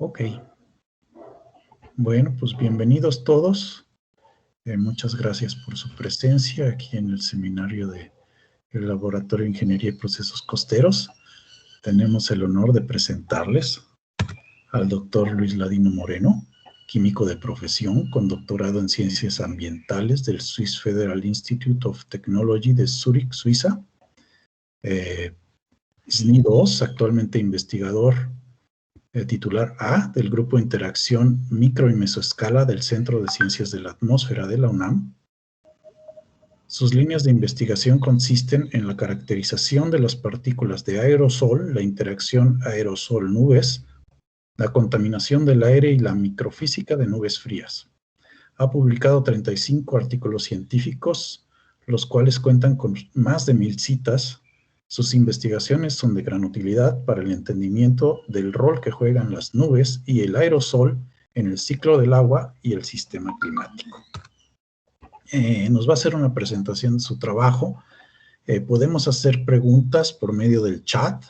Ok. Bueno, pues bienvenidos todos. Muchas gracias por su presencia aquí en el seminario del Laboratorio de Ingeniería y Procesos Costeros. Tenemos el honor de presentarles al doctor Luis Ladino Moreno, químico de profesión con doctorado en Ciencias Ambientales del Swiss Federal Institute of Technology de Zúrich, Suiza. SNI 2, actualmente investigador titular A del Grupo de Interacción Micro y Mesoescala del Centro de Ciencias de la Atmósfera de la UNAM. Sus líneas de investigación consisten en la caracterización de las partículas de aerosol, la interacción aerosol-nubes, la contaminación del aire y la microfísica de nubes frías. Ha publicado 35 artículos científicos, los cuales cuentan con más de 1000 citas. Sus investigaciones son de gran utilidad para el entendimiento del rol que juegan las nubes y el aerosol en el ciclo del agua y el sistema climático. Nos va a hacer una presentación de su trabajo. Podemos hacer preguntas por medio del chat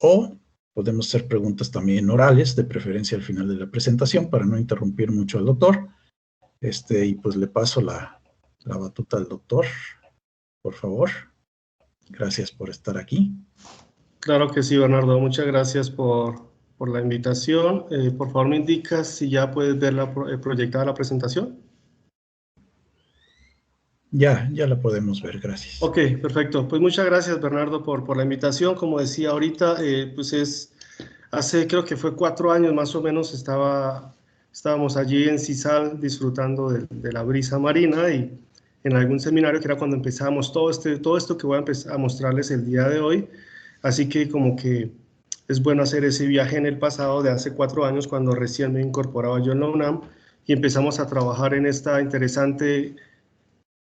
o podemos hacer preguntas también orales, de preferencia al final de la presentación, para no interrumpir mucho al doctor. Y pues le paso la batuta al doctor, por favor. Gracias por estar aquí. Claro que sí, Bernardo. Muchas gracias por la invitación. Por favor, me indicas si ya puedes ver proyectada la presentación. Ya la podemos ver, gracias. Ok, perfecto. Pues muchas gracias, Bernardo, por la invitación. Como decía ahorita, pues hace creo que fue 4 años más o menos, estábamos allí en CISAL disfrutando de la brisa marina y en algún seminario que era cuando empezábamos todo esto que voy a empezar a mostrarles el día de hoy. Así que como que es bueno hacer ese viaje en el pasado de hace 4 años cuando recién me incorporaba yo en la UNAM y empezamos a trabajar en esta interesante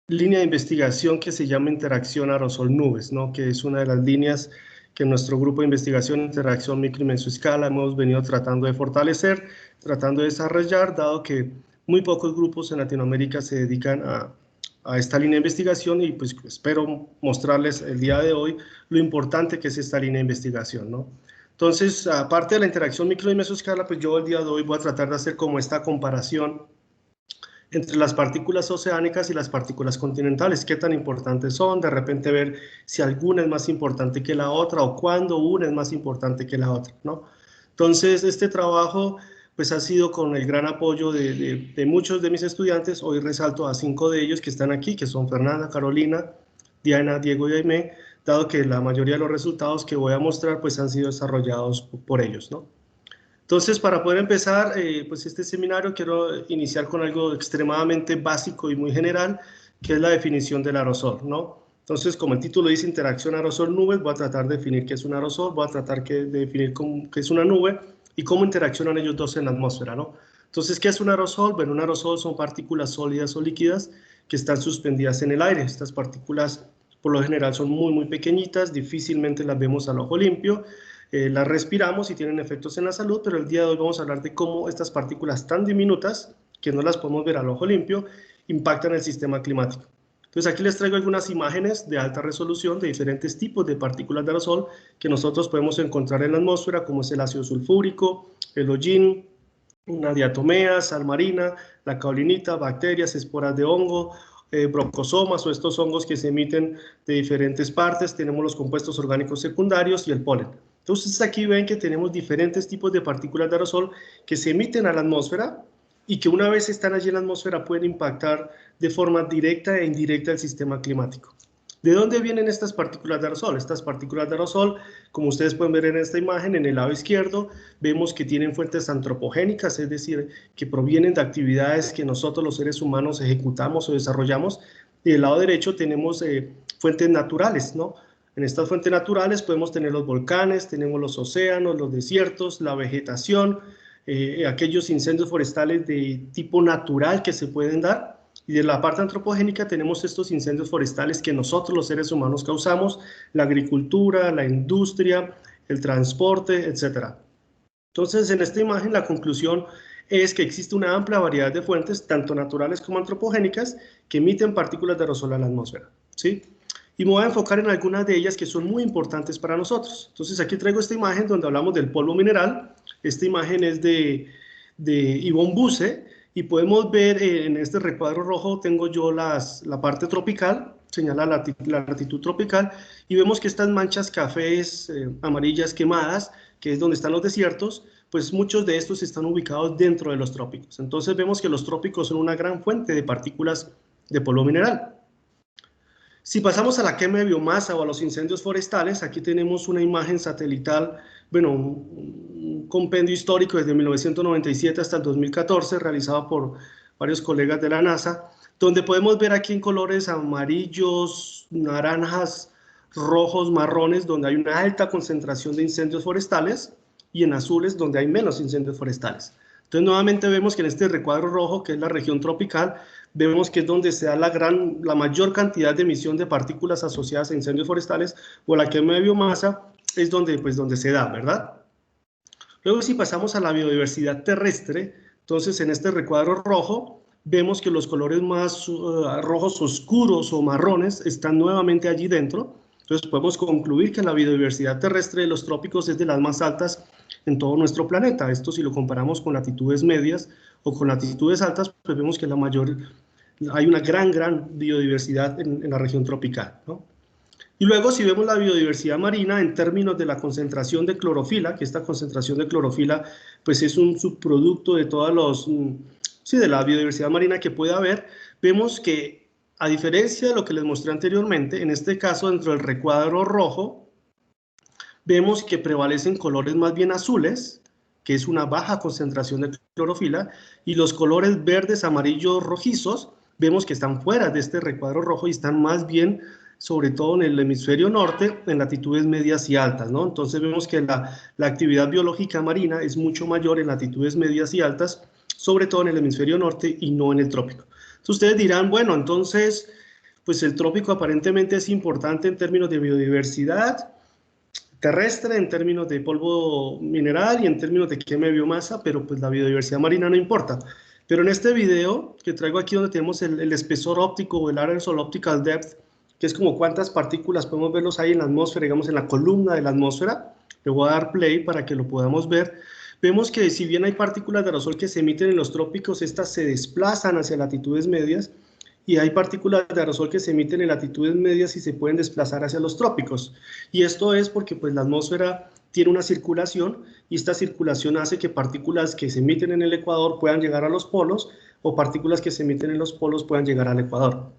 línea de investigación que se llama interacción aerosol-nubes, ¿no? Que es una de las líneas que nuestro grupo de investigación interacción micro y mesoescala hemos venido tratando de fortalecer, tratando de desarrollar, dado que muy pocos grupos en Latinoamérica se dedican a esta línea de investigación y pues espero mostrarles el día de hoy lo importante que es esta línea de investigación, ¿no? Entonces, aparte de la interacción micro y mesoescala, pues yo el día de hoy voy a tratar de hacer como esta comparación entre las partículas oceánicas y las partículas continentales, qué tan importantes son, de repente ver si alguna es más importante que la otra o cuándo una es más importante que la otra, ¿no? Entonces, este trabajo pues ha sido con el gran apoyo de muchos de mis estudiantes. Hoy resalto a 5 de ellos que están aquí, que son Fernanda, Carolina, Diana, Diego y Aimé, dado que la mayoría de los resultados que voy a mostrar pues han sido desarrollados por ellos, ¿no? Entonces, para poder empezar pues este seminario, quiero iniciar con algo extremadamente básico y muy general, que es la definición del aerosol, ¿no? Entonces, como el título dice interacción aerosol-nubes, voy a tratar de definir qué es un aerosol, voy a tratar de definir qué es una nube y cómo interaccionan ellos dos en la atmósfera, ¿no? Entonces, ¿qué es un aerosol? Bueno, un aerosol son partículas sólidas o líquidas que están suspendidas en el aire. Estas partículas, por lo general, son muy pequeñitas, difícilmente las vemos al ojo limpio. Las respiramos y tienen efectos en la salud, pero el día de hoy vamos a hablar de cómo estas partículas tan diminutas, que no las podemos ver al ojo limpio, impactan el sistema climático. Entonces aquí les traigo algunas imágenes de alta resolución de diferentes tipos de partículas de aerosol que nosotros podemos encontrar en la atmósfera, como es el ácido sulfúrico, el hollín, una diatomea, sal marina, la caolinita, bacterias, esporas de hongo, brocosomas o estos hongos que se emiten de diferentes partes. Tenemos los compuestos orgánicos secundarios y el polen. Entonces aquí ven que tenemos diferentes tipos de partículas de aerosol que se emiten a la atmósfera y que una vez están allí en la atmósfera pueden impactar de forma directa e indirecta el sistema climático. ¿De dónde vienen estas partículas de aerosol? Estas partículas de aerosol, como ustedes pueden ver en esta imagen, en el lado izquierdo, vemos que tienen fuentes antropogénicas, es decir, que provienen de actividades que nosotros los seres humanos ejecutamos o desarrollamos. Y del lado derecho tenemos fuentes naturales, ¿no? En estas fuentes naturales podemos tener los volcanes, tenemos los océanos, los desiertos, la vegetación, aquellos incendios forestales de tipo natural que se pueden dar. Y de la parte antropogénica tenemos estos incendios forestales que nosotros los seres humanos causamos, la agricultura, la industria, el transporte, etc. Entonces, en esta imagen la conclusión es que existe una amplia variedad de fuentes, tanto naturales como antropogénicas, que emiten partículas de aerosol a la atmósfera, ¿sí? Y me voy a enfocar en algunas de ellas que son muy importantes para nosotros. Entonces aquí traigo esta imagen donde hablamos del polvo mineral. Esta imagen es de Yvonne Buse, y podemos ver en este recuadro rojo, tengo yo la parte tropical, señala la latitud tropical, y vemos que estas manchas cafés, amarillas quemadas, que es donde están los desiertos, pues muchos de estos están ubicados dentro de los trópicos. Entonces vemos que los trópicos son una gran fuente de partículas de polvo mineral. Si pasamos a la quema de biomasa o a los incendios forestales, aquí tenemos una imagen satelital, bueno, un compendio histórico desde 1997 hasta el 2014, realizado por varios colegas de la NASA, donde podemos ver aquí en colores amarillos, naranjas, rojos, marrones, donde hay una alta concentración de incendios forestales, y en azules, donde hay menos incendios forestales. Entonces, nuevamente vemos que en este recuadro rojo, que es la región tropical, vemos que es donde se da la mayor cantidad de emisión de partículas asociadas a incendios forestales, o la quema de biomasa, es donde se da, ¿verdad? Luego, si pasamos a la biodiversidad terrestre, entonces en este recuadro rojo, vemos que los colores más rojos oscuros o marrones están nuevamente allí dentro. Entonces podemos concluir que la biodiversidad terrestre de los trópicos es de las más altas en todo nuestro planeta. Esto si lo comparamos con latitudes medias o con latitudes altas, pues vemos que hay una gran biodiversidad en la región tropical, ¿no? Y luego, si vemos la biodiversidad marina en términos de la concentración de clorofila, que esta concentración de clorofila pues es un subproducto de de la biodiversidad marina que puede haber, vemos que, a diferencia de lo que les mostré anteriormente, en este caso dentro del recuadro rojo, vemos que prevalecen colores más bien azules, que es una baja concentración de clorofila, y los colores verdes, amarillos, rojizos, vemos que están fuera de este recuadro rojo y están más bien, sobre todo en el hemisferio norte, en latitudes medias y altas, ¿no? Entonces vemos que la actividad biológica marina es mucho mayor en latitudes medias y altas, sobre todo en el hemisferio norte y no en el trópico. Entonces ustedes dirán, bueno, entonces, pues el trópico aparentemente es importante en términos de biodiversidad terrestre, en términos de polvo mineral y en términos de quema de biomasa, pero pues la biodiversidad marina no importa. Pero en este video que traigo aquí, donde tenemos el espesor óptico o el aerosol optical depth, que es como cuántas partículas podemos verlos ahí en la atmósfera, digamos en la columna de la atmósfera, le voy a dar play para que lo podamos ver. Vemos que si bien hay partículas de aerosol que se emiten en los trópicos, estas se desplazan hacia latitudes medias, y hay partículas de aerosol que se emiten en latitudes medias y se pueden desplazar hacia los trópicos. Y esto es porque pues, la atmósfera tiene una circulación, y esta circulación hace que partículas que se emiten en el ecuador puedan llegar a los polos, o partículas que se emiten en los polos puedan llegar al ecuador.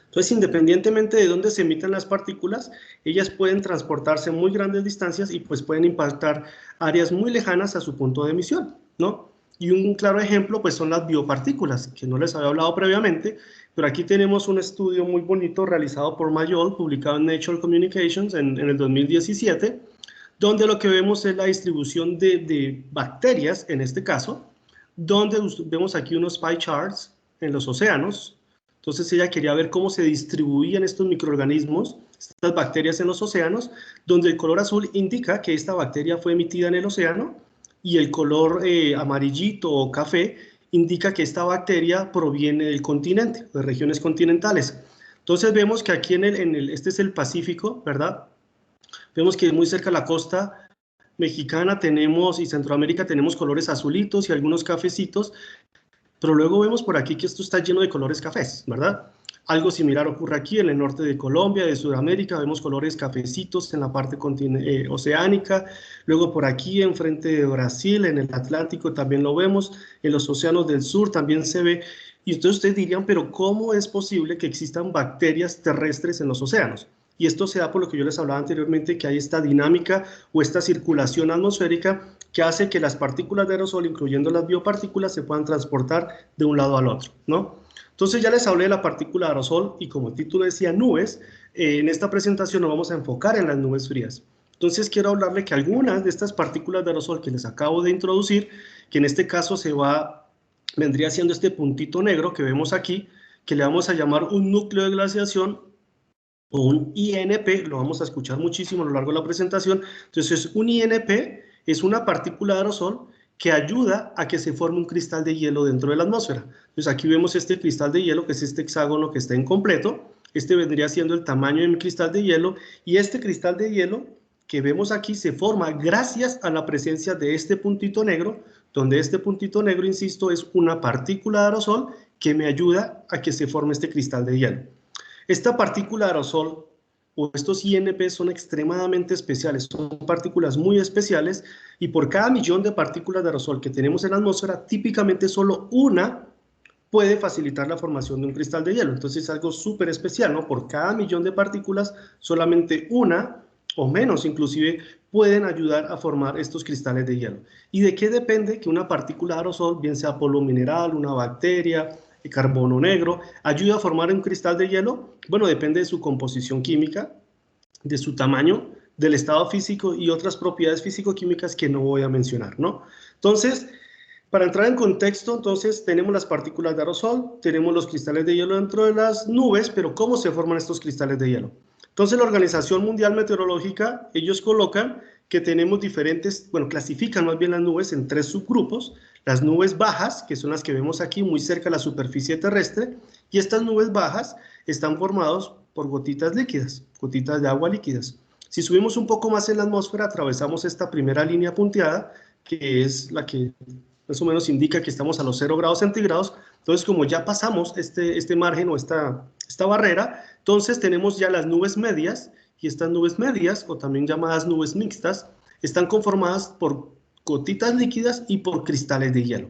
Entonces, independientemente de dónde se emitan las partículas, ellas pueden transportarse muy grandes distancias y pues pueden impactar áreas muy lejanas a su punto de emisión, ¿no? Y un claro ejemplo pues son las biopartículas, que no les había hablado previamente, pero aquí tenemos un estudio muy bonito realizado por Mayol, publicado en Nature Communications en el 2017, donde lo que vemos es la distribución de bacterias, en este caso, donde vemos aquí unos pie charts en los océanos. Entonces ella quería ver cómo se distribuían estos microorganismos, estas bacterias en los océanos, donde el color azul indica que esta bacteria fue emitida en el océano, y el color amarillito o café indica que esta bacteria proviene del continente, de regiones continentales. Entonces vemos que aquí este es el Pacífico, ¿verdad? Vemos que muy cerca de la costa mexicana y Centroamérica tenemos colores azulitos y algunos cafecitos, pero luego vemos por aquí que esto está lleno de colores cafés, ¿verdad? Algo similar ocurre aquí en el norte de Colombia, de Sudamérica, vemos colores cafecitos en la parte oceánica. Luego por aquí enfrente de Brasil, en el Atlántico también lo vemos, en los océanos del sur también se ve. Y entonces ustedes dirían, pero ¿cómo es posible que existan bacterias terrestres en los océanos? Y esto se da por lo que yo les hablaba anteriormente, que hay esta dinámica o esta circulación atmosférica que hace que las partículas de aerosol, incluyendo las biopartículas, se puedan transportar de un lado al otro, ¿no? Entonces ya les hablé de la partícula de aerosol, y como el título decía nubes, en esta presentación nos vamos a enfocar en las nubes frías. Entonces quiero hablarle que algunas de estas partículas de aerosol que les acabo de introducir, que en este caso vendría siendo este puntito negro que vemos aquí, que le vamos a llamar un núcleo de glaciación, o un INP, lo vamos a escuchar muchísimo a lo largo de la presentación. Entonces un INP es una partícula de aerosol que ayuda a que se forme un cristal de hielo dentro de la atmósfera. Entonces aquí vemos este cristal de hielo, que es este hexágono que está incompleto. Este vendría siendo el tamaño de mi cristal de hielo, y este cristal de hielo que vemos aquí se forma gracias a la presencia de este puntito negro, donde este puntito negro, insisto, es una partícula de aerosol que me ayuda a que se forme este cristal de hielo. Esta partícula de aerosol o estos INP son extremadamente especiales, son partículas muy especiales y por cada millón de partículas de aerosol que tenemos en la atmósfera, típicamente solo una puede facilitar la formación de un cristal de hielo. Entonces es algo súper especial, ¿no? Por cada millón de partículas, solamente una o menos inclusive pueden ayudar a formar estos cristales de hielo. ¿Y de qué depende que una partícula de aerosol, bien sea polvo mineral, una bacteria, carbono negro, ayuda a formar un cristal de hielo? Bueno, depende de su composición química, de su tamaño, del estado físico y otras propiedades físico-químicas que no voy a mencionar, ¿no? Entonces, para entrar en contexto, entonces tenemos las partículas de aerosol, tenemos los cristales de hielo dentro de las nubes, pero ¿cómo se forman estos cristales de hielo? Entonces la Organización Mundial Meteorológica, ellos colocan que tenemos diferentes, bueno, clasifican más bien las nubes en 3 subgrupos: las nubes bajas, que son las que vemos aquí muy cerca de la superficie terrestre, y estas nubes bajas están formadas por gotitas líquidas, gotitas de agua líquidas. Si subimos un poco más en la atmósfera, atravesamos esta primera línea punteada, que es la que más o menos indica que estamos a los 0 grados centígrados. Entonces, como ya pasamos este margen o esta barrera, entonces tenemos ya las nubes medias, y estas nubes medias, o también llamadas nubes mixtas, están conformadas por gotitas líquidas y por cristales de hielo.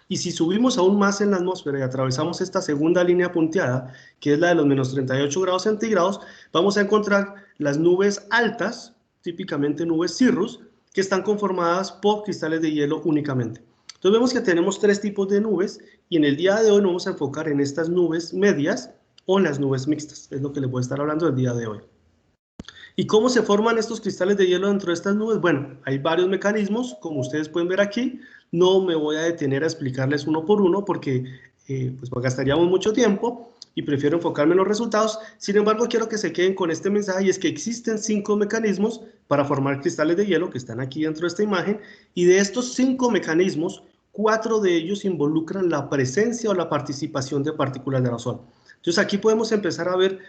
Y si subimos aún más en la atmósfera y atravesamos esta segunda línea punteada, que es la de los menos 38 grados centígrados, vamos a encontrar las nubes altas, típicamente nubes cirrus, que están conformadas por cristales de hielo únicamente. Entonces vemos que tenemos 3 tipos de nubes, y en el día de hoy nos vamos a enfocar en estas nubes medias o en las nubes mixtas. Es lo que les voy a estar hablando el día de hoy. ¿Y cómo se forman estos cristales de hielo dentro de estas nubes? Bueno, hay varios mecanismos, como ustedes pueden ver aquí. No me voy a detener a explicarles uno por uno porque pues gastaríamos mucho tiempo y prefiero enfocarme en los resultados. Sin embargo, quiero que se queden con este mensaje, y es que existen 5 mecanismos para formar cristales de hielo que están aquí dentro de esta imagen, y de estos 5 mecanismos, 4 de ellos involucran la presencia o la participación de partículas de aerosol. Entonces aquí podemos empezar a ver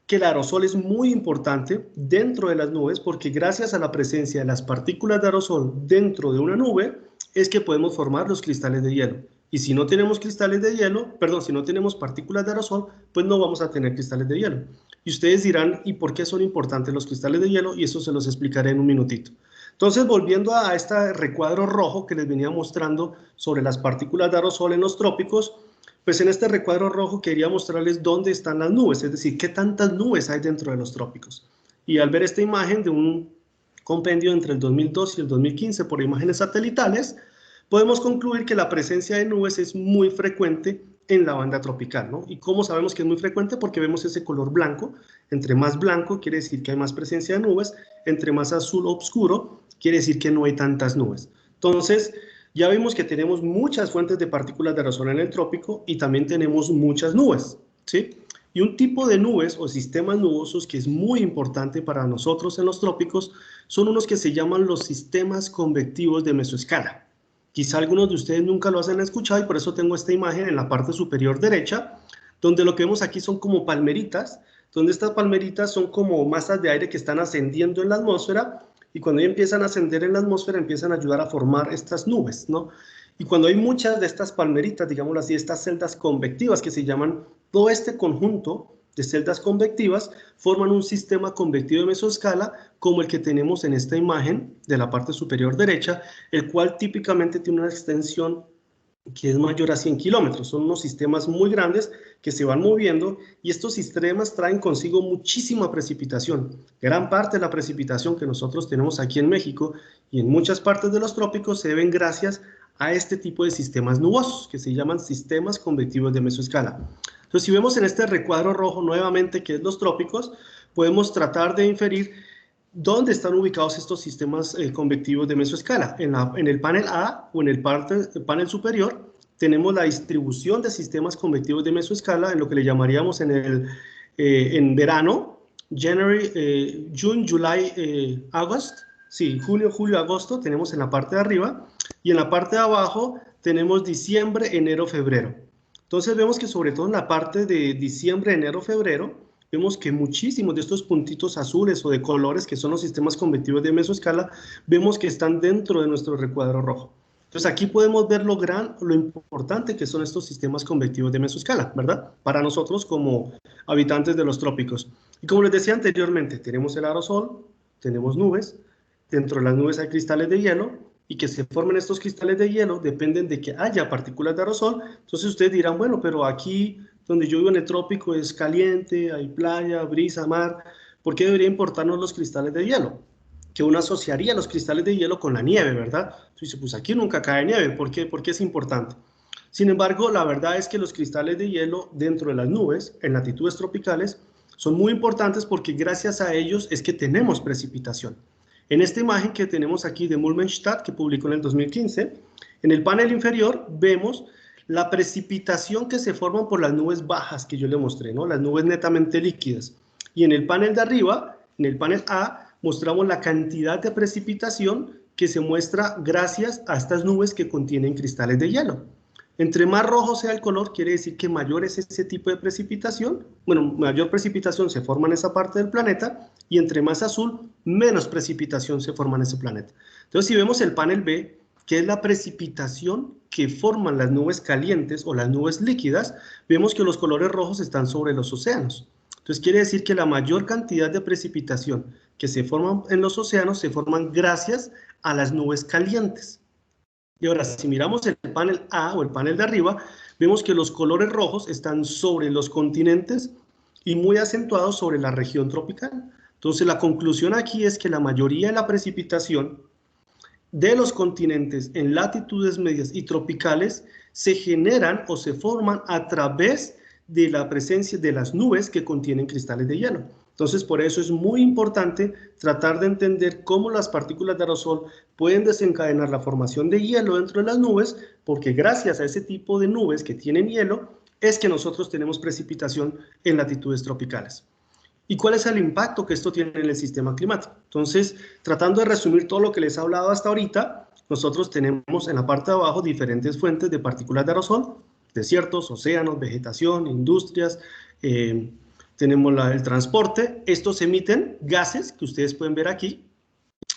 que el aerosol es muy importante dentro de las nubes, porque gracias a la presencia de las partículas de aerosol dentro de una nube es que podemos formar los cristales de hielo. Y si no tenemos cristales de hielo, perdón, si no tenemos partículas de aerosol, pues no vamos a tener cristales de hielo. Y ustedes dirán, ¿y por qué son importantes los cristales de hielo? Y eso se los explicaré en un minutito. Entonces, volviendo a este recuadro rojo que les venía mostrando sobre las partículas de aerosol en los trópicos, pues en este recuadro rojo quería mostrarles dónde están las nubes, es decir, qué tantas nubes hay dentro de los trópicos. Y al ver esta imagen de un compendio entre el 2002 y el 2015 por imágenes satelitales, podemos concluir que la presencia de nubes es muy frecuente en la banda tropical, ¿no? ¿Y cómo sabemos que es muy frecuente? Porque vemos ese color blanco. Entre más blanco quiere decir que hay más presencia de nubes, entre más azul oscuro quiere decir que no hay tantas nubes. Entonces, ya vimos que tenemos muchas fuentes de partículas de aerosol en el trópico y también tenemos muchas nubes, ¿sí? Y un tipo de nubes o sistemas nubosos que es muy importante para nosotros en los trópicos son unos que se llaman los sistemas convectivos de mesoescala. Quizá algunos de ustedes nunca lo han escuchado, y por eso tengo esta imagen en la parte superior derecha, donde lo que vemos aquí son como palmeritas, donde estas palmeritas son como masas de aire que están ascendiendo en la atmósfera, y cuando empiezan a ascender en la atmósfera empiezan a ayudar a formar estas nubes, ¿no? Y cuando hay muchas de estas palmeritas, digámoslo así, estas celdas convectivas que se llaman, todo este conjunto de celdas convectivas forman un sistema convectivo de mesoescala como el que tenemos en esta imagen de la parte superior derecha, el cual típicamente tiene una extensión que es mayor a 100 kilómetros. Son unos sistemas muy grandes que se van moviendo, y estos sistemas traen consigo muchísima precipitación. Gran parte de la precipitación que nosotros tenemos aquí en México y en muchas partes de los trópicos se deben gracias a este tipo de sistemas nubosos que se llaman sistemas convectivos de mesoescala. Entonces, si vemos en este recuadro rojo nuevamente que es los trópicos, podemos tratar de inferir ¿dónde están ubicados estos sistemas convectivos de mesoescala? En el panel A o en el panel superior tenemos la distribución de sistemas convectivos de mesoescala en lo que le llamaríamos en verano, June, July, August, sí, julio, agosto tenemos en la parte de arriba, y en la parte de abajo tenemos diciembre, enero, febrero. Entonces vemos que sobre todo en la parte de diciembre, enero, febrero, vemos que muchísimos de estos puntitos azules o de colores, que son los sistemas convectivos de mesoescala, vemos que están dentro de nuestro recuadro rojo. Entonces aquí podemos ver lo importante que son estos sistemas convectivos de mesoescala, ¿verdad? Para nosotros como habitantes de los trópicos. Y como les decía anteriormente, tenemos el aerosol, tenemos nubes, dentro de las nubes hay cristales de hielo, y que se formen estos cristales de hielo dependen de que haya partículas de aerosol. Entonces ustedes dirán, bueno, pero aquí donde yo vivo en el trópico es caliente, hay playa, brisa, mar, ¿por qué debería importarnos los cristales de hielo? Que uno asociaría los cristales de hielo con la nieve, ¿verdad? Entonces, pues aquí nunca cae nieve, ¿por qué? Porque es importante. Sin embargo, la verdad es que los cristales de hielo dentro de las nubes, en latitudes tropicales, son muy importantes porque gracias a ellos es que tenemos precipitación. En esta imagen que tenemos aquí de Mulmenstadt, que publicó en el 2015, en el panel inferior vemos la precipitación que se forman por las nubes bajas que yo le mostré, ¿no? Las nubes netamente líquidas. Y en el panel de arriba, en el panel A, mostramos la cantidad de precipitación que se muestra gracias a estas nubes que contienen cristales de hielo. Entre más rojo sea el color, quiere decir que mayor es ese tipo de precipitación. Bueno, mayor precipitación se forma en esa parte del planeta, y entre más azul, menos precipitación se forma en ese planeta. Entonces, si vemos el panel B, que es la precipitación que forman las nubes calientes o las nubes líquidas, vemos que los colores rojos están sobre los océanos. Entonces, quiere decir que la mayor cantidad de precipitación que se forman en los océanos se forman gracias a las nubes calientes. Y ahora, si miramos el panel A o el panel de arriba, vemos que los colores rojos están sobre los continentes y muy acentuados sobre la región tropical. Entonces, la conclusión aquí es que la mayoría de la precipitación de los continentes en latitudes medias y tropicales se generan o se forman a través de la presencia de las nubes que contienen cristales de hielo. Entonces, por eso es muy importante tratar de entender cómo las partículas de aerosol pueden desencadenar la formación de hielo dentro de las nubes, porque gracias a ese tipo de nubes que tienen hielo, es que nosotros tenemos precipitación en latitudes tropicales. ¿Y cuál es el impacto que esto tiene en el sistema climático? Entonces, tratando de resumir todo lo que les he hablado hasta ahorita, nosotros tenemos en la parte de abajo diferentes fuentes de partículas de aerosol, desiertos, océanos, vegetación, industrias, tenemos el transporte. Estos emiten gases que ustedes pueden ver aquí,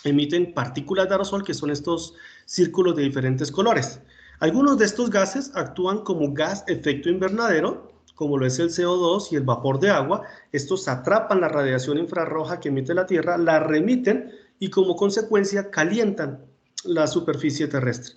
emiten partículas de aerosol, que son estos círculos de diferentes colores. Algunos de estos gases actúan como gas efecto invernadero, como lo es el CO2 y el vapor de agua. Estos atrapan la radiación infrarroja que emite la Tierra, la remiten y como consecuencia calientan la superficie terrestre.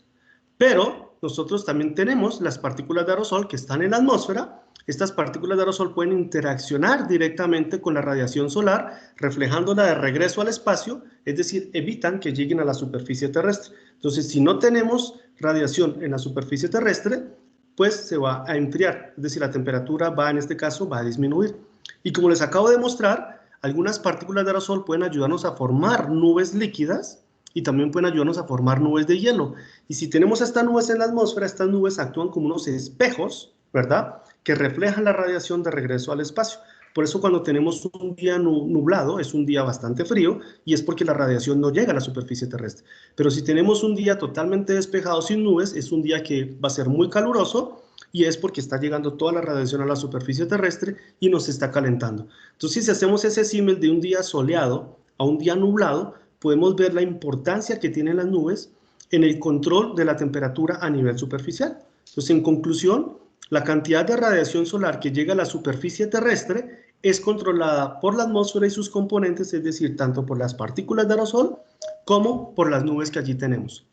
Pero nosotros también tenemos las partículas de aerosol que están en la atmósfera. Estas partículas de aerosol pueden interaccionar directamente con la radiación solar, reflejándola de regreso al espacio, es decir, evitan que lleguen a la superficie terrestre. Entonces, si no tenemos radiación en la superficie terrestre, pues se va a enfriar, es decir, la temperatura va, en este caso, va a disminuir. Y como les acabo de mostrar, algunas partículas de aerosol pueden ayudarnos a formar nubes líquidas y también pueden ayudarnos a formar nubes de hielo. Y si tenemos estas nubes en la atmósfera, estas nubes actúan como unos espejos, ¿verdad?, que reflejan la radiación de regreso al espacio. Por eso cuando tenemos un día nublado, es un día bastante frío, y es porque la radiación no llega a la superficie terrestre. Pero si tenemos un día totalmente despejado sin nubes, es un día que va a ser muy caluroso, y es porque está llegando toda la radiación a la superficie terrestre y nos está calentando. Entonces, si hacemos ese símil de un día soleado a un día nublado, podemos ver la importancia que tienen las nubes en el control de la temperatura a nivel superficial. Entonces, en conclusión, la cantidad de radiación solar que llega a la superficie terrestre es controlada por la atmósfera y sus componentes, es decir, tanto por las partículas de aerosol como por las nubes que allí tenemos.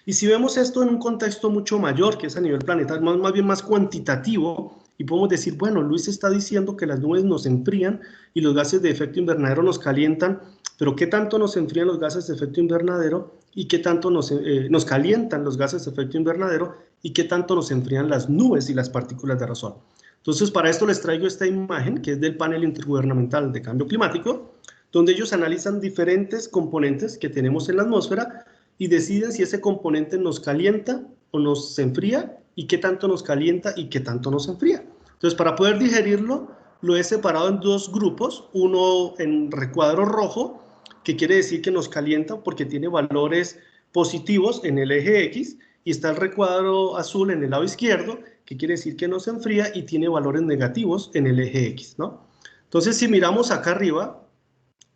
Y si vemos esto en un contexto mucho mayor, que es a nivel planetario, más bien más cuantitativo, y podemos decir, bueno, Luis está diciendo que las nubes nos enfrían y los gases de efecto invernadero nos calientan, pero ¿qué tanto nos enfrían los gases de efecto invernadero y qué tanto nos calientan los gases de efecto invernadero y qué tanto nos enfrían las nubes y las partículas de aerosol? Entonces, para esto les traigo esta imagen, que es del panel intergubernamental de cambio climático, donde ellos analizan diferentes componentes que tenemos en la atmósfera y deciden si ese componente nos calienta o nos enfría, y qué tanto nos calienta y qué tanto nos enfría. Entonces, para poder digerirlo, lo he separado en dos grupos, uno en recuadro rojo, que quiere decir que nos calienta porque tiene valores positivos en el eje X, y está el recuadro azul en el lado izquierdo, que quiere decir que nos enfría y tiene valores negativos en el eje X, ¿no? Entonces, si miramos acá arriba,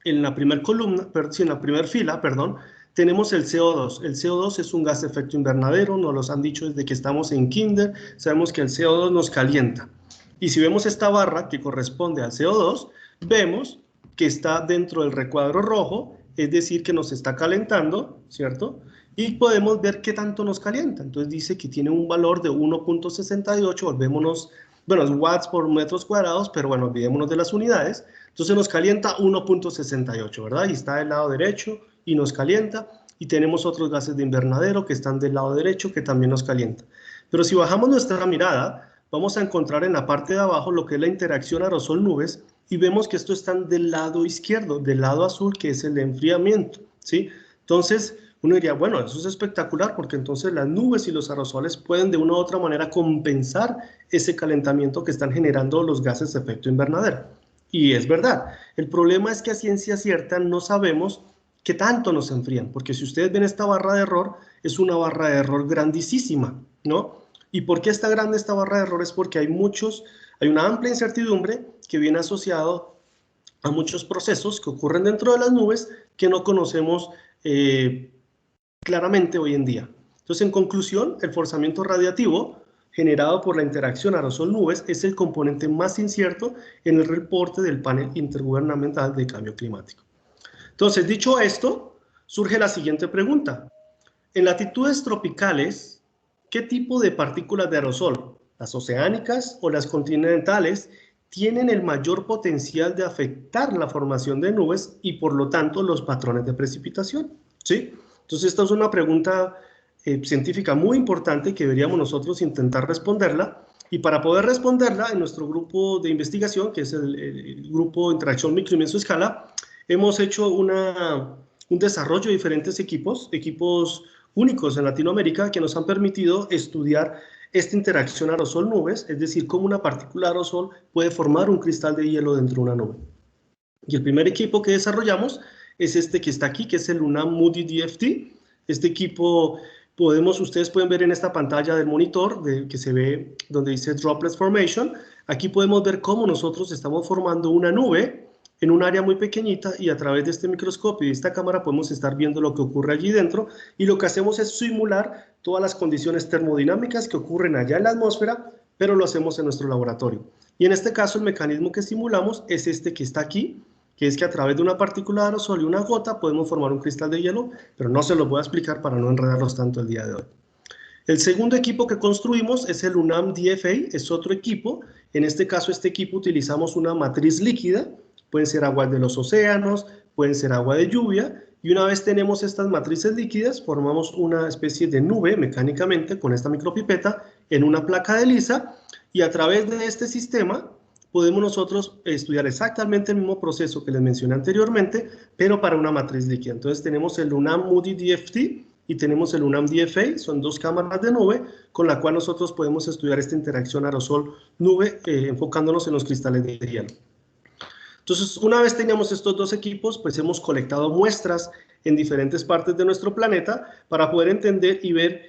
en la primera columna, en la primera fila, perdón, tenemos el CO2. El CO2 es un gas de efecto invernadero, nos los han dicho desde que estamos en kinder, sabemos que el CO2 nos calienta. Y si vemos esta barra que corresponde al CO2, vemos que está dentro del recuadro rojo, es decir, que nos está calentando, ¿cierto? Y podemos ver qué tanto nos calienta. Entonces dice que tiene un valor de 1.68, volvémonos, bueno, es watts por metros cuadrados, pero bueno, olvidémonos de las unidades. Entonces nos calienta 1.68, ¿verdad? Y está del lado derecho y nos calienta. Y tenemos otros gases de invernadero que están del lado derecho que también nos calienta. Pero si bajamos nuestra mirada, vamos a encontrar en la parte de abajo lo que es la interacción aerosol-nubes y vemos que estos están del lado izquierdo, del lado azul, que es el de enfriamiento, ¿sí? Entonces, uno diría, bueno, eso es espectacular porque entonces las nubes y los aerosoles pueden de una u otra manera compensar ese calentamiento que están generando los gases de efecto invernadero. Y es verdad, el problema es que a ciencia cierta no sabemos qué tanto nos enfrían, porque si ustedes ven esta barra de error, es una barra de error grandísima, ¿no? ¿Y por qué está grande esta barra de error? Es porque hay una amplia incertidumbre que viene asociado a muchos procesos que ocurren dentro de las nubes que no conocemos claramente hoy en día. Entonces, en conclusión, el forzamiento radiativo generado por la interacción aerosol-nubes es el componente más incierto en el reporte del panel intergubernamental de cambio climático. Entonces, dicho esto, surge la siguiente pregunta. En latitudes tropicales, ¿qué tipo de partículas de aerosol, las oceánicas o las continentales, tienen el mayor potencial de afectar la formación de nubes y por lo tanto los patrones de precipitación? ¿Sí? Entonces esta es una pregunta científica muy importante que deberíamos nosotros intentar responderla, y para poder responderla en nuestro grupo de investigación, que es el grupo de interacción micro y mesoescala, hemos hecho un desarrollo de diferentes equipos únicos en Latinoamérica que nos han permitido estudiar esta interacción aerosol-nubes, es decir, cómo una partícula aerosol puede formar un cristal de hielo dentro de una nube. Y el primer equipo que desarrollamos es este que está aquí, que es el UNAM Moody DFT. Este equipo ustedes pueden ver en esta pantalla del monitor que se ve donde dice Droplet Formation. Aquí podemos ver cómo nosotros estamos formando una nube en un área muy pequeñita, y a través de este microscopio y de esta cámara podemos estar viendo lo que ocurre allí dentro, y lo que hacemos es simular todas las condiciones termodinámicas que ocurren allá en la atmósfera, pero lo hacemos en nuestro laboratorio. Y en este caso el mecanismo que simulamos es este que está aquí, que es que a través de una partícula de aerosol y una gota podemos formar un cristal de hielo, pero no se los voy a explicar para no enredarlos tanto el día de hoy. El segundo equipo que construimos es el UNAM DFA, es otro equipo. En este caso, este equipo utilizamos una matriz líquida, pueden ser aguas de los océanos, pueden ser agua de lluvia, y una vez tenemos estas matrices líquidas, formamos una especie de nube mecánicamente con esta micropipeta en una placa de lisa, y a través de este sistema podemos nosotros estudiar exactamente el mismo proceso que les mencioné anteriormente, pero para una matriz líquida. Entonces tenemos el UNAM Moody DFT y tenemos el UNAM DFA, son dos cámaras de nube con la cual nosotros podemos estudiar esta interacción aerosol-nube enfocándonos en los cristales de hielo. Entonces, una vez teníamos estos dos equipos, pues hemos colectado muestras en diferentes partes de nuestro planeta para poder entender y ver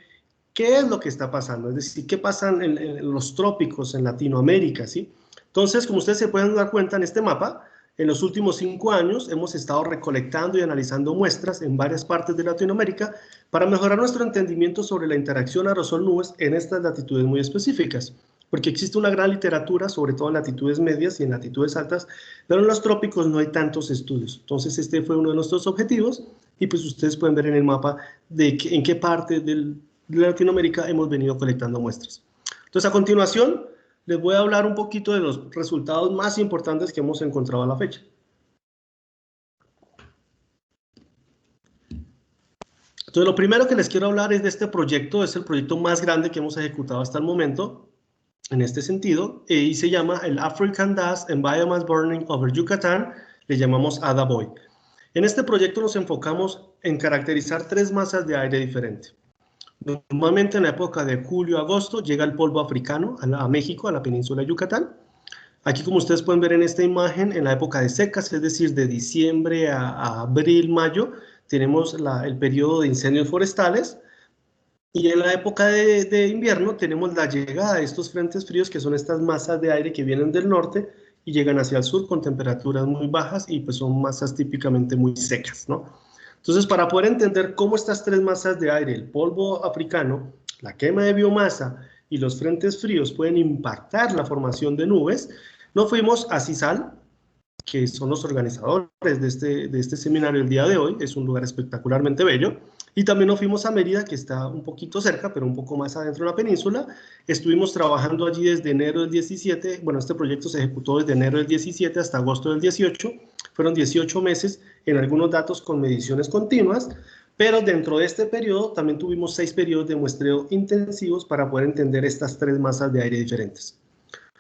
qué es lo que está pasando, es decir, qué pasa en los trópicos, en Latinoamérica, ¿sí? Entonces, como ustedes se pueden dar cuenta en este mapa, en los últimos 5 años hemos estado recolectando y analizando muestras en varias partes de Latinoamérica para mejorar nuestro entendimiento sobre la interacción aerosol-nubes en estas latitudes muy específicas, porque existe una gran literatura, sobre todo en latitudes medias y en latitudes altas, pero en los trópicos no hay tantos estudios. Entonces este fue uno de nuestros objetivos, y pues ustedes pueden ver en el mapa en qué parte de Latinoamérica hemos venido colectando muestras. Entonces a continuación les voy a hablar un poquito de los resultados más importantes que hemos encontrado a la fecha. Entonces lo primero que les quiero hablar es de este proyecto, es el proyecto más grande que hemos ejecutado hasta el momento en este sentido, y se llama el African Dust and Biomass Burning over Yucatán, le llamamos ADA-BOY. En este proyecto nos enfocamos en caracterizar 3 masas de aire diferentes. Normalmente en la época de julio-agosto llega el polvo africano a México, a la península de Yucatán. Aquí, como ustedes pueden ver en esta imagen, en la época de secas, es decir, de diciembre a abril, mayo, tenemos el periodo de incendios forestales. Y en la época de invierno tenemos la llegada de estos frentes fríos, que son estas masas de aire que vienen del norte, y llegan hacia el sur con temperaturas muy bajas y pues son masas típicamente muy secas, ¿no? Entonces, para poder entender cómo estas tres masas de aire, el polvo africano, la quema de biomasa y los frentes fríos pueden impactar la formación de nubes, nos fuimos a CISAL, que son los organizadores de este seminario el día de hoy. Es un lugar espectacularmente bello. Y también nos fuimos a Mérida, que está un poquito cerca, pero un poco más adentro de la península. Estuvimos trabajando allí desde enero del 17, bueno, este proyecto se ejecutó desde enero del 17 hasta agosto del 18, fueron 18 meses en algunos datos con mediciones continuas, pero dentro de este periodo también tuvimos 6 periodos de muestreo intensivos para poder entender estas tres masas de aire diferentes.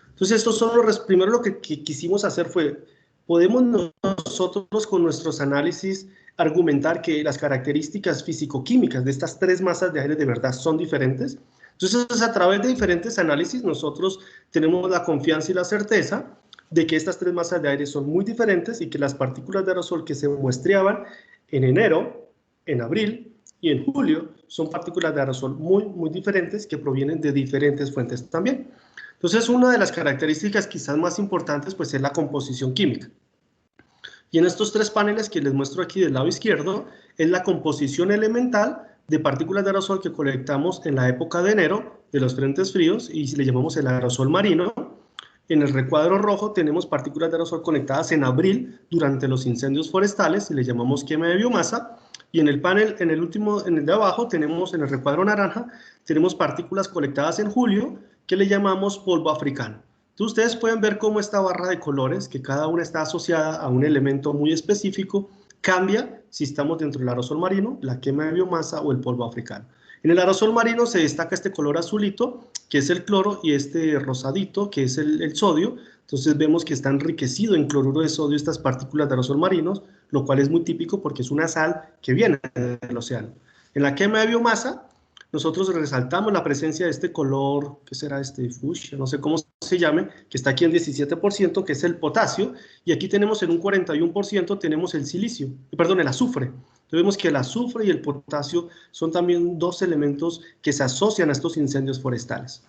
Entonces, estos son primero lo que quisimos hacer fue, podemos nosotros con nuestros análisis argumentar que las características físico-químicas de estas tres masas de aire de verdad son diferentes. Entonces, a través de diferentes análisis, nosotros tenemos la confianza y la certeza de que estas tres masas de aire son muy diferentes y que las partículas de aerosol que se muestreaban en enero, en abril y en julio son partículas de aerosol muy diferentes que provienen de diferentes fuentes también. Entonces, una de las características quizás más importantes pues es la composición química. Y en estos tres paneles que les muestro aquí del lado izquierdo, es la composición elemental de partículas de aerosol que colectamos en la época de enero de los frentes fríos y le llamamos el aerosol marino. En el recuadro rojo tenemos partículas de aerosol conectadas en abril durante los incendios forestales y le llamamos quema de biomasa. Y en el panel, en el de abajo, tenemos en el recuadro naranja, tenemos partículas colectadas en julio que le llamamos polvo africano. Entonces ustedes pueden ver cómo esta barra de colores, que cada una está asociada a un elemento muy específico, cambia si estamos dentro del aerosol marino, la quema de biomasa o el polvo africano. En el aerosol marino se destaca este color azulito, que es el cloro, y este rosadito, que es el sodio. Entonces vemos que está enriquecido en cloruro de sodio estas partículas de aerosol marinos, lo cual es muy típico porque es una sal que viene del océano. En la quema de biomasa, nosotros resaltamos la presencia de este color, ¿qué será este? Fuchsia, no sé cómo se llame, que está aquí en 17%, que es el potasio, y aquí tenemos en un 41% tenemos el silicio, perdón, el azufre. Entonces vemos que el azufre y el potasio son también dos elementos que se asocian a estos incendios forestales.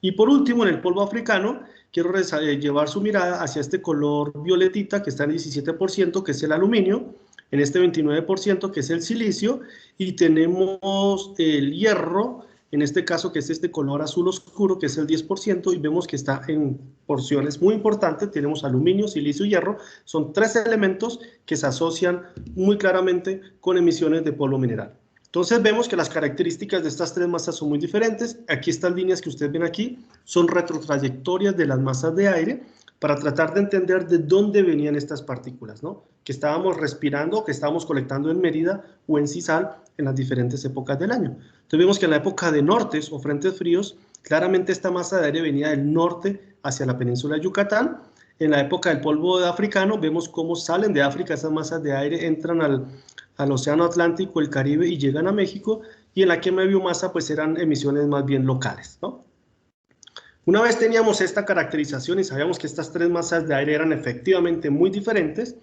Y por último, en el polvo africano, quiero llevar su mirada hacia este color violetita que está en 17%, que es el aluminio, en este 29% que es el silicio, y tenemos el hierro, en este caso que es este color azul oscuro, que es el 10%, y vemos que está en porciones muy importantes. Tenemos aluminio, silicio y hierro, son tres elementos que se asocian muy claramente con emisiones de polvo mineral. Entonces vemos que las características de estas tres masas son muy diferentes. Aquí estas líneas que ustedes ven aquí son retrotrayectorias de las masas de aire para tratar de entender de dónde venían estas partículas, ¿no? Que estábamos respirando, que estábamos colectando en Mérida o en CISAL en las diferentes épocas del año. Entonces vemos que en la época de nortes o frentes fríos, claramente esta masa de aire venía del norte hacia la península de Yucatán. En la época del polvo africano, vemos cómo salen de África esas masas de aire, entran al océano Atlántico, el Caribe y llegan a México, y en la quema de biomasa pues eran emisiones más bien locales, ¿no? Una vez teníamos esta caracterización y sabíamos que estas tres masas de aire eran efectivamente muy diferentes,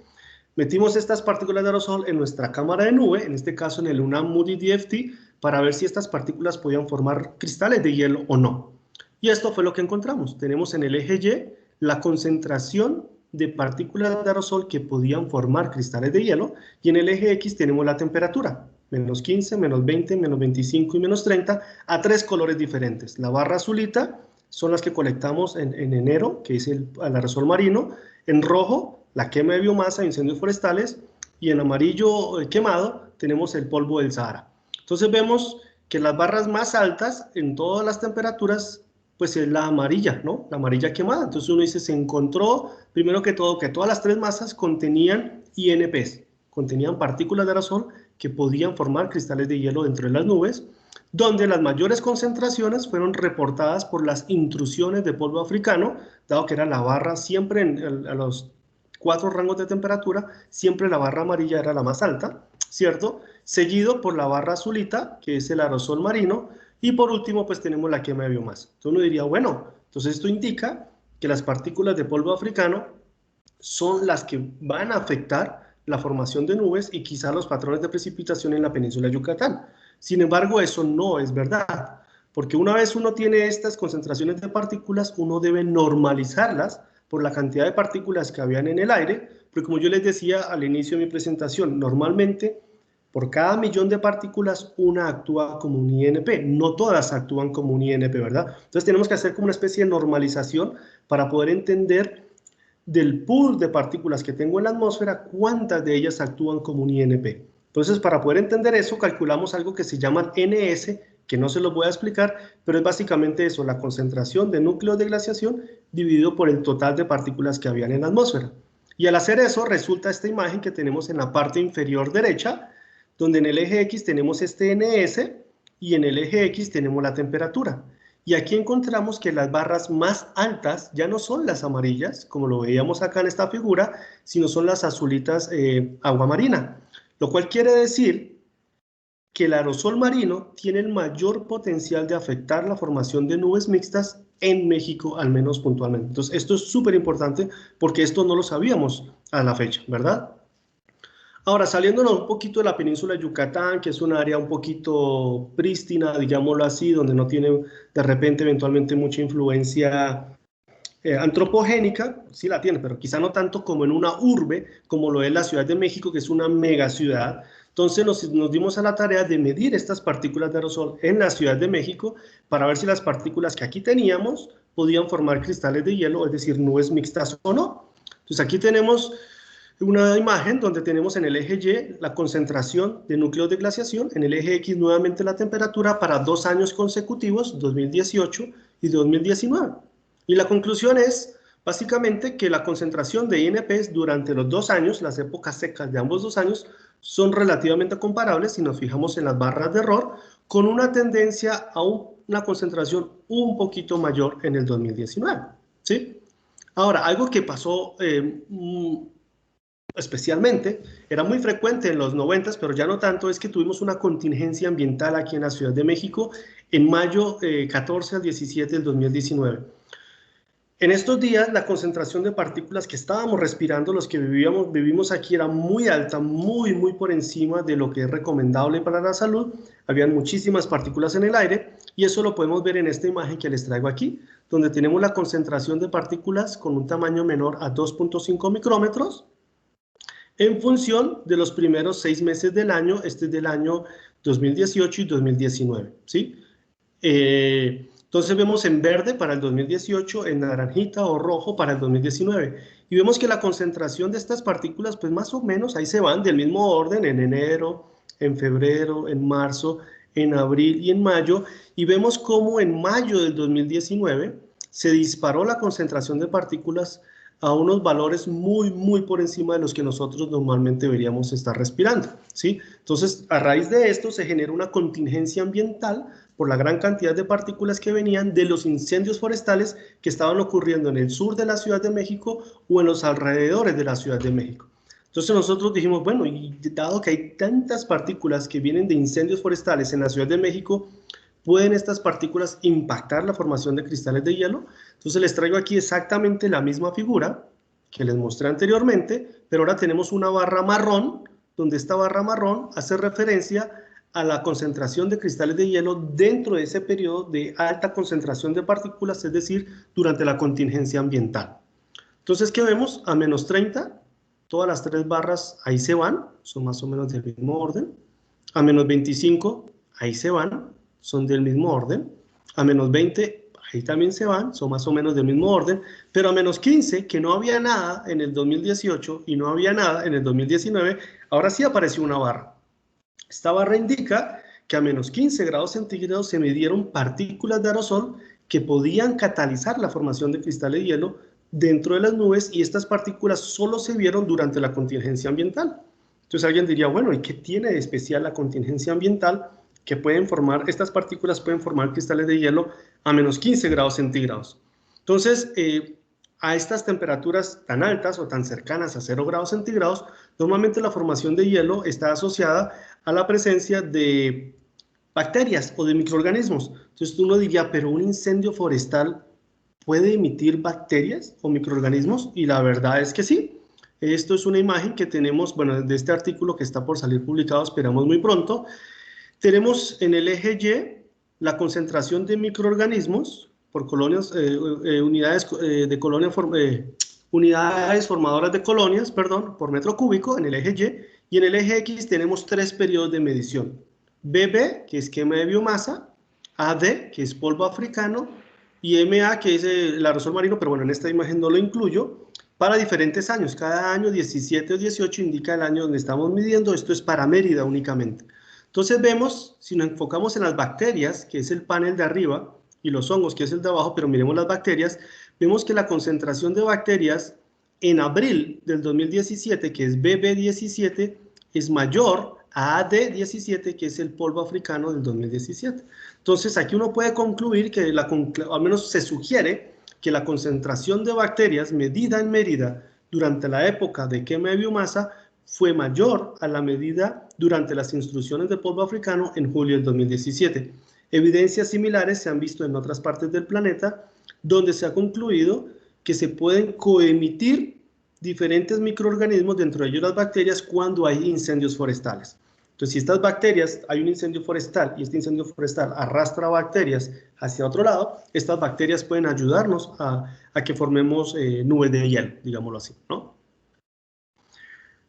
metimos estas partículas de aerosol en nuestra cámara de nube, en este caso en el UNAM Moody DFT, para ver si estas partículas podían formar cristales de hielo o no. Y esto fue lo que encontramos. Tenemos en el eje Y la concentración de partículas de aerosol que podían formar cristales de hielo, y en el eje X tenemos la temperatura, menos 15, menos 20, menos 25 y menos 30, a tres colores diferentes. La barra azulita son las que colectamos en enero, que es el aerosol marino, en rojo, la quema de biomasa, incendios forestales, y en amarillo quemado tenemos el polvo del Sahara. Entonces vemos que las barras más altas en todas las temperaturas pues es la amarilla, ¿no? La amarilla quemada. Entonces uno dice, se encontró, primero que todo, que todas las tres masas contenían INPs, contenían partículas de aerosol que podían formar cristales de hielo dentro de las nubes, donde las mayores concentraciones fueron reportadas por las intrusiones de polvo africano, dado que era la barra siempre a los 4 rangos de temperatura, siempre la barra amarilla era la más alta, ¿cierto? Seguido por la barra azulita, que es el aerosol marino, y por último, pues tenemos la quema de biomasa. Entonces uno diría, bueno, entonces esto indica que las partículas de polvo africano son las que van a afectar la formación de nubes y quizá los patrones de precipitación en la península de Yucatán. Sin embargo, eso no es verdad, porque una vez uno tiene estas concentraciones de partículas, uno debe normalizarlas por la cantidad de partículas que habían en el aire, pero como yo les decía al inicio de mi presentación, normalmente por cada millón de partículas una actúa como un INP, no todas actúan como un INP, ¿verdad? Entonces tenemos que hacer como una especie de normalización para poder entender del pool de partículas que tengo en la atmósfera, cuántas de ellas actúan como un INP. Entonces, para poder entender eso, calculamos algo que se llama NS, que no se los voy a explicar, pero es básicamente eso, la concentración de núcleos de glaciación dividido por el total de partículas que habían en la atmósfera. Y al hacer eso, resulta esta imagen que tenemos en la parte inferior derecha, donde en el eje X tenemos este NS y en el eje X tenemos la temperatura. Y aquí encontramos que las barras más altas ya no son las amarillas, como lo veíamos acá en esta figura, sino son las azulitas agua marina. Lo cual quiere decir que el aerosol marino tiene el mayor potencial de afectar la formación de nubes mixtas en México, al menos puntualmente. Entonces, esto es súper importante porque esto no lo sabíamos a la fecha, ¿verdad? Ahora, saliéndonos un poquito de la península de Yucatán, que es un área un poquito prístina, digámoslo así, donde no tiene de repente eventualmente mucha influencia antropogénica, sí la tiene, pero quizá no tanto como en una urbe, como lo es la Ciudad de México, que es una mega ciudad. Entonces nos dimos a la tarea de medir estas partículas de aerosol en la Ciudad de México para ver si las partículas que aquí teníamos podían formar cristales de hielo, es decir, nubes mixtas o no. Entonces aquí tenemos una imagen donde tenemos en el eje Y la concentración de núcleos de glaciación, en el eje X nuevamente la temperatura para 2 años consecutivos, 2018 y 2019. Y la conclusión es básicamente que la concentración de INPs durante los 2 años, las épocas secas de ambos 2 años, son relativamente comparables si nos fijamos en las barras de error, con una tendencia a una concentración un poquito mayor en el 2019. ¿Sí? Ahora, algo que pasó especialmente, era muy frecuente en los 90, pero ya no tanto, es que tuvimos una contingencia ambiental aquí en la Ciudad de México en mayo 14 al 17 del 2019. En estos días, la concentración de partículas que estábamos respirando, los que vivimos aquí, era muy alta, muy por encima de lo que es recomendable para la salud. Habían muchísimas partículas en el aire y eso lo podemos ver en esta imagen que les traigo aquí, donde tenemos la concentración de partículas con un tamaño menor a 2.5 micrómetros, en función de los primeros 6 meses del año, este es del año 2018 y 2019, ¿sí? Entonces vemos en verde para el 2018, en naranjita o rojo para el 2019, y vemos que la concentración de estas partículas, pues más o menos ahí se van del mismo orden en enero, en febrero, en marzo, en abril y en mayo, y vemos cómo en mayo del 2019 se disparó la concentración de partículas a unos valores muy por encima de los que nosotros normalmente deberíamos estar respirando, ¿sí? Entonces, a raíz de esto se genera una contingencia ambiental por la gran cantidad de partículas que venían de los incendios forestales que estaban ocurriendo en el sur de la Ciudad de México o en los alrededores de la Ciudad de México. Entonces nosotros dijimos, bueno, y dado que hay tantas partículas que vienen de incendios forestales en la Ciudad de México, ¿pueden estas partículas impactar la formación de cristales de hielo? Entonces les traigo aquí exactamente la misma figura que les mostré anteriormente, pero ahora tenemos una barra marrón, donde esta barra marrón hace referencia a la concentración de cristales de hielo dentro de ese periodo de alta concentración de partículas, es decir, durante la contingencia ambiental. Entonces, ¿qué vemos? A menos 30, todas las 3 barras ahí se van, son más o menos del mismo orden. A menos 25, ahí se van, son del mismo orden. A menos 20, ahí también se van, son más o menos del mismo orden. Pero a menos 15, que no había nada en el 2018 y no había nada en el 2019, ahora sí apareció una barra. Esta barra indica que a menos 15 grados centígrados se midieron partículas de aerosol que podían catalizar la formación de cristales de hielo dentro de las nubes, y estas partículas solo se vieron durante la contingencia ambiental. Entonces alguien diría, bueno, ¿y qué tiene de especial la contingencia ambiental? Que pueden formar, estas partículas pueden formar cristales de hielo a menos 15 grados centígrados. Entonces, a estas temperaturas tan altas o tan cercanas a 0 grados centígrados, normalmente la formación de hielo está asociada a la presencia de bacterias o de microorganismos. Entonces uno diría, pero un incendio forestal puede emitir bacterias o microorganismos, y la verdad es que sí. Esto es una imagen que tenemos, bueno, de este artículo que está por salir publicado, esperamos muy pronto. Tenemos en el eje Y la concentración de microorganismos por colonias, unidades de colonia unidades formadoras de colonias, perdón, por metro cúbico en el eje Y en el eje X tenemos 3 periodos de medición. BB, que es quema de biomasa, AD, que es polvo africano, y MA, que es el aerosol marino, pero bueno, en esta imagen no lo incluyo, para diferentes años. Cada año 17 o 18 indica el año donde estamos midiendo. Esto es para Mérida únicamente. Entonces vemos, si nos enfocamos en las bacterias, que es el panel de arriba, y los hongos, que es el de abajo, pero miremos las bacterias, vemos que la concentración de bacterias en abril del 2017, que es BB17, es mayor a AD17, que es el polvo africano del 2017. Entonces, aquí uno puede concluir que, al menos se sugiere, que la concentración de bacterias medida en Mérida durante la época de quema de biomasa fue mayor a la medida durante las intrusiones de polvo africano en julio del 2017. Evidencias similares se han visto en otras partes del planeta, donde se ha concluido que se pueden coemitir diferentes microorganismos, dentro de ellos las bacterias, cuando hay incendios forestales. Entonces, si estas bacterias, hay un incendio forestal y este incendio forestal arrastra bacterias hacia otro lado, estas bacterias pueden ayudarnos a que formemos nubes de hielo, digámoslo así, ¿no?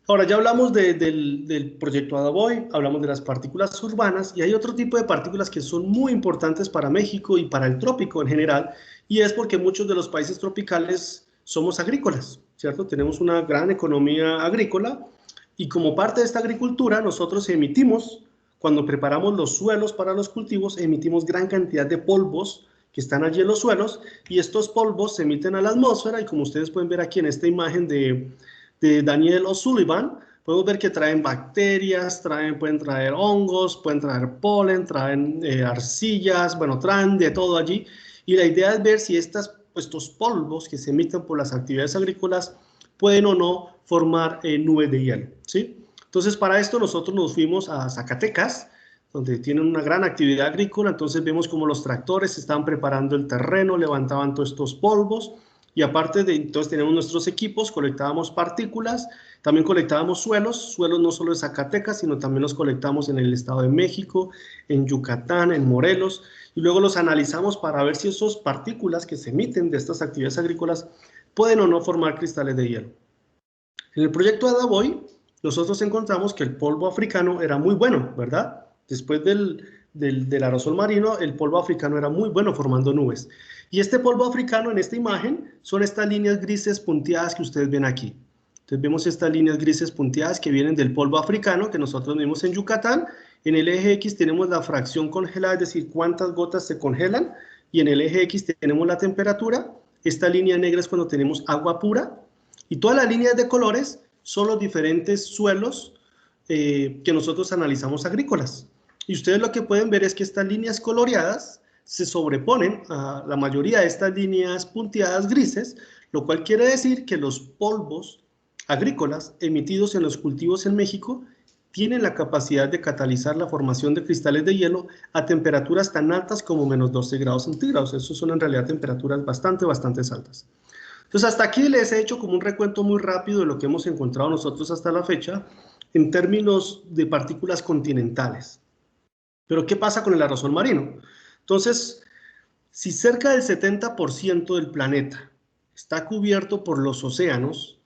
Ahora, ya hablamos del proyecto Adaboy, hablamos de las partículas urbanas, y hay otro tipo de partículas que son muy importantes para México y para el trópico en general, y es porque muchos de los países tropicales somos agrícolas, ¿cierto? Tenemos una gran economía agrícola, y como parte de esta agricultura, nosotros emitimos, cuando preparamos los suelos para los cultivos, emitimos gran cantidad de polvos que están allí en los suelos, y estos polvos se emiten a la atmósfera, y como ustedes pueden ver aquí en esta imagen de Daniel O'Sullivan, podemos ver que traen bacterias, pueden traer hongos, pueden traer polen, traen arcillas, bueno, traen de todo allí, y la idea es ver si estos polvos que se emiten por las actividades agrícolas pueden o no formar nubes de hielo, ¿sí? Entonces, para esto nosotros nos fuimos a Zacatecas, donde tienen una gran actividad agrícola. Entonces vemos cómo los tractores estaban preparando el terreno, levantaban todos estos polvos, y aparte de, entonces tenemos nuestros equipos, colectábamos partículas, también colectábamos suelos no solo de Zacatecas, sino también los colectamos en el Estado de México, en Yucatán, en Morelos, y luego los analizamos para ver si esas partículas que se emiten de estas actividades agrícolas pueden o no formar cristales de hielo. En el proyecto Adaboy, nosotros encontramos que el polvo africano era muy bueno, ¿verdad? Después del aerosol marino, el polvo africano era muy bueno formando nubes. Y este polvo africano en esta imagen son estas líneas grises punteadas que ustedes ven aquí. Entonces vemos estas líneas grises punteadas que vienen del polvo africano que nosotros vimos en Yucatán. En el eje X tenemos la fracción congelada, es decir, cuántas gotas se congelan, y en el eje X tenemos la temperatura. Esta línea negra es cuando tenemos agua pura, y todas las líneas de colores son los diferentes suelos que nosotros analizamos agrícolas. Y ustedes lo que pueden ver es que estas líneas coloreadas se sobreponen a la mayoría de estas líneas punteadas grises, lo cual quiere decir que los polvos agrícolas emitidos en los cultivos en México tienen la capacidad de catalizar la formación de cristales de hielo a temperaturas tan altas como menos 12 grados centígrados. Eso son en realidad temperaturas bastante altas. Entonces, hasta aquí les he hecho como un recuento muy rápido de lo que hemos encontrado nosotros hasta la fecha en términos de partículas continentales. Pero, ¿qué pasa con el aerosol marino? Entonces, si cerca del 70% del planeta está cubierto por los océanos,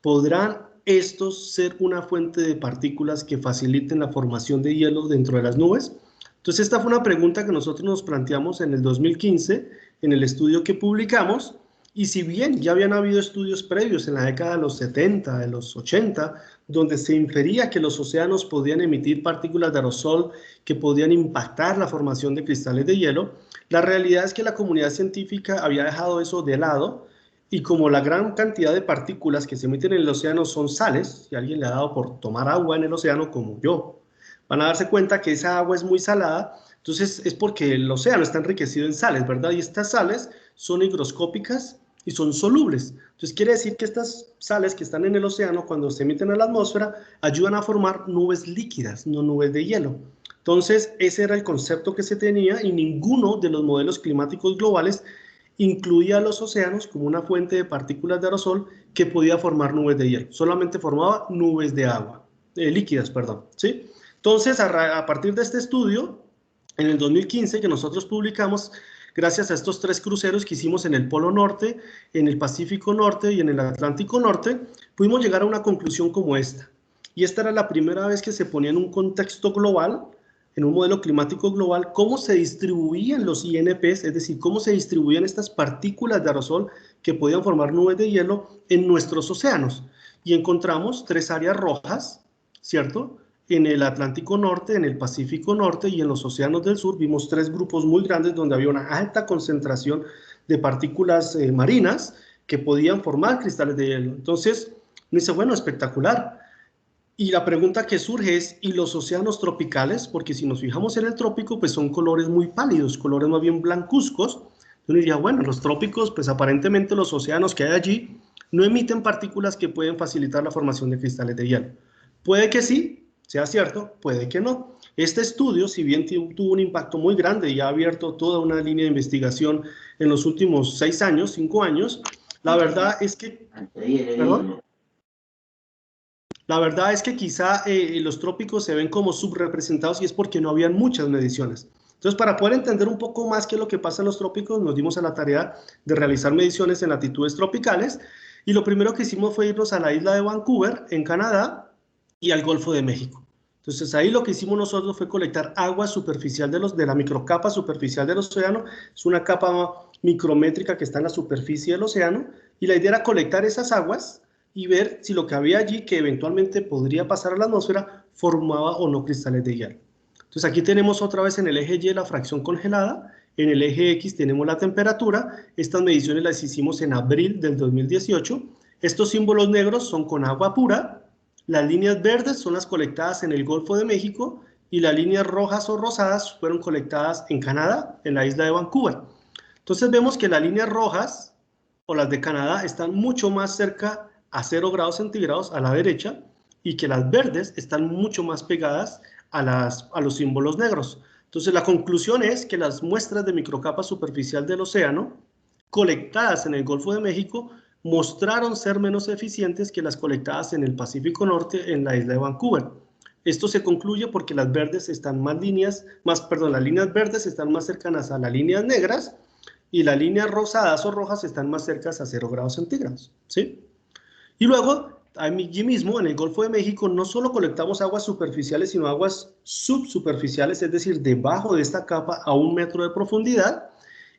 ¿podrán estos ser una fuente de partículas que faciliten la formación de hielo dentro de las nubes? Entonces, esta fue una pregunta que nosotros nos planteamos en el 2015, en el estudio que publicamos, y si bien ya habían habido estudios previos en la década de los 70, de los 80, donde se infería que los océanos podían emitir partículas de aerosol que podían impactar la formación de cristales de hielo, la realidad es que la comunidad científica había dejado eso de lado, y como la gran cantidad de partículas que se emiten en el océano son sales, si alguien le ha dado por tomar agua en el océano como yo, van a darse cuenta que esa agua es muy salada. Entonces es porque el océano está enriquecido en sales, ¿verdad? Y estas sales son higroscópicas y son solubles. Entonces quiere decir que estas sales que están en el océano, cuando se emiten a la atmósfera, ayudan a formar nubes líquidas, no nubes de hielo. Entonces ese era el concepto que se tenía, y ninguno de los modelos climáticos globales incluía a los océanos como una fuente de partículas de aerosol que podía formar nubes de hielo. Solamente formaba nubes de agua, líquidas, perdón, ¿sí? Entonces, a partir de este estudio, en el 2015 que nosotros publicamos, gracias a estos 3 cruceros que hicimos en el Polo Norte, en el Pacífico Norte y en el Atlántico Norte, pudimos llegar a una conclusión como esta. Y esta era la primera vez que se ponía en un contexto global, en un modelo climático global, cómo se distribuían los INPs, es decir, cómo se distribuían estas partículas de aerosol que podían formar nubes de hielo en nuestros océanos. Y encontramos 3 áreas rojas, ¿cierto? En el Atlántico Norte, en el Pacífico Norte y en los océanos del sur vimos 3 grupos muy grandes donde había una alta concentración de partículas marinas que podían formar cristales de hielo. Entonces, me dice, bueno, espectacular. Y la pregunta que surge es, ¿y los océanos tropicales? Porque si nos fijamos en el trópico, pues son colores muy pálidos, colores más bien blancuzcos. Uno diría, bueno, los trópicos, pues aparentemente los océanos que hay allí no emiten partículas que pueden facilitar la formación de cristales de hielo. Puede que sí, sea cierto, puede que no. Este estudio, si bien tuvo un impacto muy grande y ha abierto toda una línea de investigación en los últimos 6 años, 5 años, la verdad es que... ¿Perdón? La verdad es que quizá los trópicos se ven como subrepresentados y es porque no habían muchas mediciones. Entonces, para poder entender un poco más qué es lo que pasa en los trópicos, nos dimos a la tarea de realizar mediciones en latitudes tropicales y lo primero que hicimos fue irnos a la isla de Vancouver, en Canadá, y al Golfo de México. Entonces, ahí lo que hicimos nosotros fue colectar agua superficial de la microcapa superficial del océano. Es una capa micrométrica que está en la superficie del océano y la idea era colectar esas aguas y ver si lo que había allí, que eventualmente podría pasar a la atmósfera, formaba o no cristales de hielo. Entonces aquí tenemos otra vez en el eje Y la fracción congelada, en el eje X tenemos la temperatura, estas mediciones las hicimos en abril del 2018, estos símbolos negros son con agua pura, las líneas verdes son las colectadas en el Golfo de México y las líneas rojas o rosadas fueron colectadas en Canadá, en la isla de Vancouver. Entonces vemos que las líneas rojas o las de Canadá están mucho más cerca a 0 grados centígrados a la derecha y que las verdes están mucho más pegadas a los símbolos negros. Entonces la conclusión es que las muestras de microcapa superficial del océano colectadas en el Golfo de México mostraron ser menos eficientes que las colectadas en el Pacífico Norte en la isla de Vancouver. Esto se concluye porque las líneas verdes están más cercanas a las líneas negras y las líneas rosadas o rojas están más cercanas a 0 grados centígrados, ¿sí? Y luego, allí mismo, en el Golfo de México, no solo colectamos aguas superficiales, sino aguas subsuperficiales, es decir, debajo de esta capa a 1 metro de profundidad,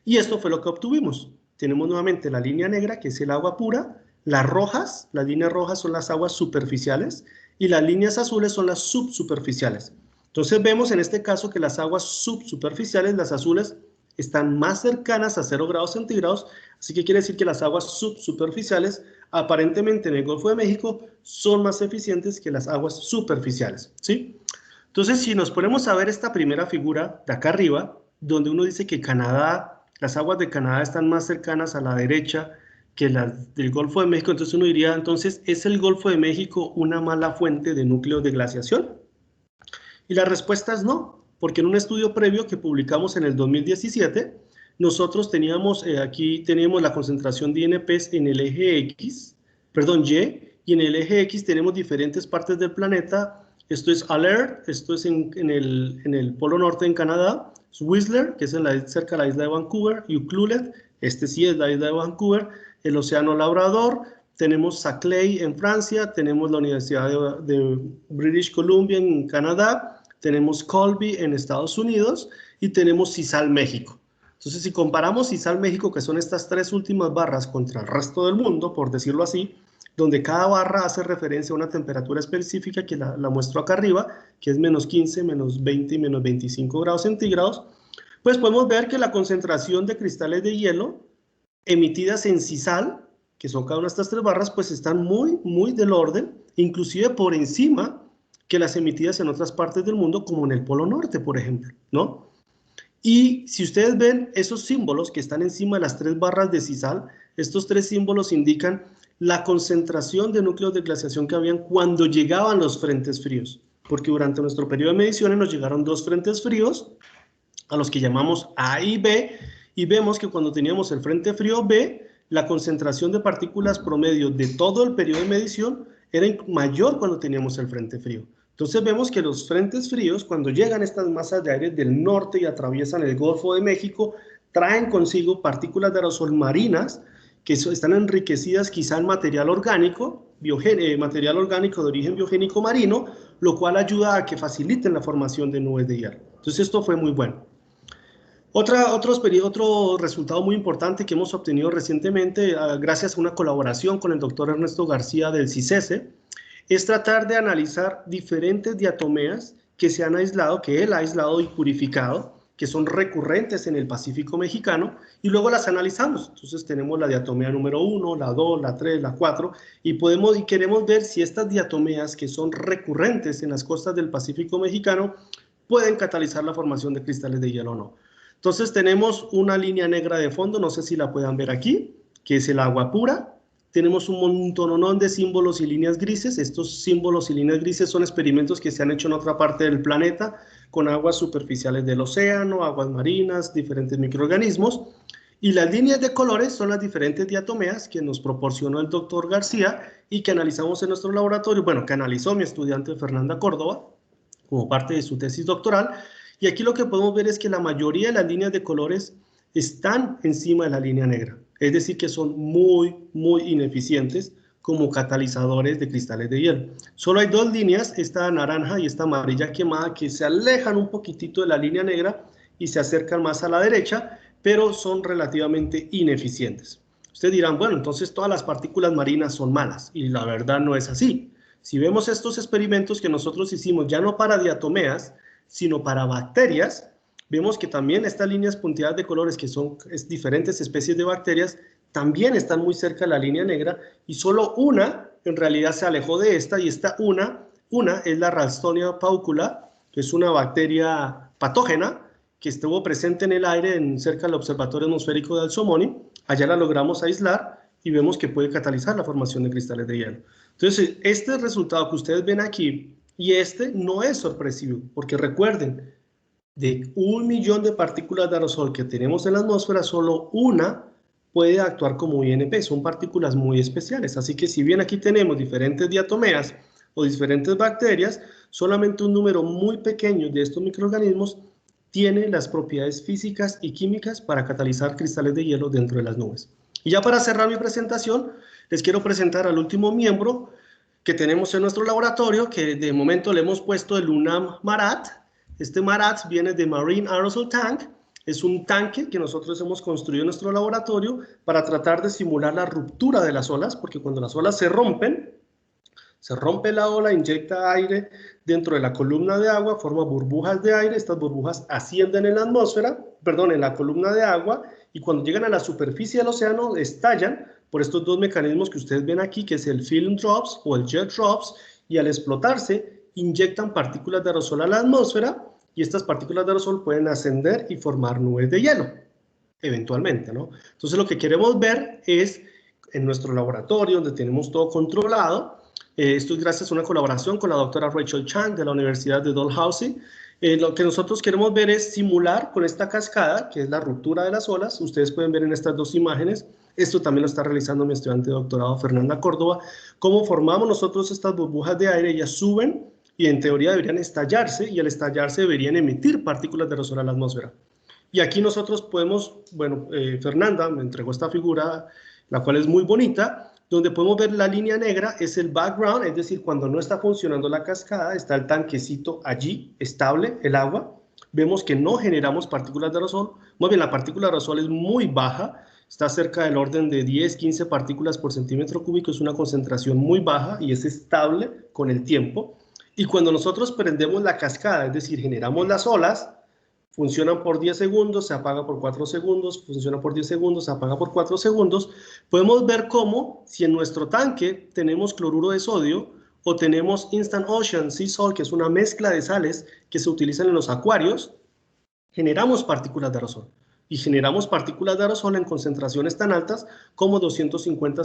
y esto fue lo que obtuvimos. Tenemos nuevamente la línea negra, que es el agua pura, las líneas rojas son las aguas superficiales, y las líneas azules son las subsuperficiales. Entonces vemos en este caso que las aguas subsuperficiales, las azules, están más cercanas a 0 grados centígrados, así que quiere decir que las aguas subsuperficiales aparentemente en el Golfo de México son más eficientes que las aguas superficiales, ¿sí? Entonces, si nos ponemos a ver esta primera figura de acá arriba, donde uno dice que Canadá, las aguas de Canadá están más cercanas a la derecha que las del Golfo de México, entonces uno diría, entonces, ¿es el Golfo de México una mala fuente de núcleos de glaciación? Y la respuesta es no, porque en un estudio previo que publicamos en el 2017, nosotros teníamos, aquí teníamos la concentración de INPs en el eje Y, y en el eje X tenemos diferentes partes del planeta. Esto es Alert, esto es en el Polo Norte en Canadá, Whistler, que es cerca de la isla de Vancouver, Ucluelet, este sí es la isla de Vancouver, el Océano Labrador, tenemos Saclay en Francia, tenemos la Universidad de British Columbia en Canadá, tenemos Colby en Estados Unidos y tenemos CISAL México. Entonces, si comparamos CISAL México, que son estas 3 últimas barras, contra el resto del mundo, por decirlo así, donde cada barra hace referencia a una temperatura específica, que la muestro acá arriba, que es menos 15, menos 20 y menos 25 grados centígrados, pues podemos ver que la concentración de cristales de hielo emitidas en CISAL, que son cada una de estas 3 barras, pues están muy del orden, inclusive por encima que las emitidas en otras partes del mundo, como en el Polo Norte, por ejemplo, ¿no? Y si ustedes ven esos símbolos que están encima de las 3 barras de CISAL, estos 3 símbolos indican la concentración de núcleos de glaciación que habían cuando llegaban los frentes fríos, porque durante nuestro periodo de mediciones nos llegaron 2 frentes fríos, a los que llamamos A y B, y vemos que cuando teníamos el frente frío B, la concentración de partículas promedio de todo el periodo de medición era mayor cuando teníamos el frente frío. Entonces vemos que los frentes fríos, cuando llegan estas masas de aire del norte y atraviesan el Golfo de México, traen consigo partículas de aerosol marinas que están enriquecidas quizá en material orgánico, material orgánico de origen biogénico marino, lo cual ayuda a que faciliten la formación de nubes de hielo. Entonces esto fue muy bueno. Otro resultado muy importante que hemos obtenido recientemente, gracias a una colaboración con el doctor Ernesto García del CICESE, es tratar de analizar diferentes diatomeas que se han aislado, que él ha aislado y purificado, que son recurrentes en el Pacífico mexicano, y luego las analizamos. Entonces tenemos la diatomea número 1, la 2, la 3, la 4, y queremos ver si estas diatomeas que son recurrentes en las costas del Pacífico mexicano pueden catalizar la formación de cristales de hielo o no. Entonces tenemos una línea negra de fondo, no sé si la puedan ver aquí, que es el agua pura. Tenemos un montononón de símbolos y líneas grises. Estos símbolos y líneas grises son experimentos que se han hecho en otra parte del planeta con aguas superficiales del océano, aguas marinas, diferentes microorganismos. Y las líneas de colores son las diferentes diatomeas que nos proporcionó el doctor García y que analizamos en nuestro laboratorio, bueno, que analizó mi estudiante Fernanda Córdoba como parte de su tesis doctoral. Y aquí lo que podemos ver es que la mayoría de las líneas de colores están encima de la línea negra. Es decir, que son muy, muy ineficientes como catalizadores de cristales de hielo. Solo hay dos líneas, esta naranja y esta amarilla quemada, que se alejan un poquitito de la línea negra y se acercan más a la derecha, pero son relativamente ineficientes. Ustedes dirán, bueno, entonces todas las partículas marinas son malas, y la verdad no es así. Si vemos estos experimentos que nosotros hicimos, ya no para diatomeas, sino para bacterias, vemos que también estas líneas punteadas de colores, que son diferentes especies de bacterias, también están muy cerca de la línea negra, y solo una en realidad se alejó de esta, y esta una es la Ralstonia paucula, que es una bacteria patógena que estuvo presente en el aire cerca del Observatorio Atmosférico de Alzomoni. Allá la logramos aislar y vemos que puede catalizar la formación de cristales de hielo. Entonces, este resultado que ustedes ven aquí y este no es sorpresivo, porque recuerden, de 1 millón de partículas de aerosol que tenemos en la atmósfera, solo una puede actuar como INP, son partículas muy especiales. Así que si bien aquí tenemos diferentes diatomeas o diferentes bacterias, solamente un número muy pequeño de estos microorganismos tiene las propiedades físicas y químicas para catalizar cristales de hielo dentro de las nubes. Y ya para cerrar mi presentación, les quiero presentar al último miembro que tenemos en nuestro laboratorio, que de momento le hemos puesto el UNAM MARAT. Este MARAT viene de Marine Aerosol Tank. Es un tanque que nosotros hemos construido en nuestro laboratorio para tratar de simular la ruptura de las olas, porque cuando las olas se rompe la ola, inyecta aire dentro de la columna de agua, forma burbujas de aire, estas burbujas ascienden en la atmósfera, perdón, en la columna de agua, y cuando llegan a la superficie del océano estallan por estos dos mecanismos que ustedes ven aquí, que es el film drops o el jet drops, y al explotarse inyectan partículas de aerosol a la atmósfera, y estas partículas de aerosol pueden ascender y formar nubes de hielo, eventualmente, ¿no? Entonces lo que queremos ver es, en nuestro laboratorio, donde tenemos todo controlado, esto es gracias a una colaboración con la doctora Rachel Chang de la Universidad de Dalhousie. Lo que nosotros queremos ver es simular con esta cascada, que es la ruptura de las olas. Ustedes pueden ver en estas dos imágenes, esto también lo está realizando mi estudiante de doctorado Fernanda Córdoba, cómo formamos nosotros estas burbujas de aire. Ellas suben y en teoría deberían estallarse, y al estallarse deberían emitir partículas de aerosol a la atmósfera. Y aquí nosotros podemos, bueno, Fernanda me entregó esta figura, la cual es muy bonita, donde podemos ver la línea negra, es el background, es decir, cuando no está funcionando la cascada, está el tanquecito allí, estable, el agua. Vemos que no generamos partículas de aerosol. Muy bien, la partícula de aerosol es muy baja, está cerca del orden de 10, 15 partículas por centímetro cúbico, es una concentración muy baja y es estable con el tiempo. Y cuando nosotros prendemos la cascada, es decir, generamos las olas, funcionan por 10 segundos, se apaga por 4 segundos, funciona por 10 segundos, se apaga por 4 segundos. Podemos ver cómo, si en nuestro tanque tenemos cloruro de sodio o tenemos Instant Ocean Sea Salt, que es una mezcla de sales que se utilizan en los acuarios, generamos partículas de aerosol. Y generamos partículas de aerosol en concentraciones tan altas como 250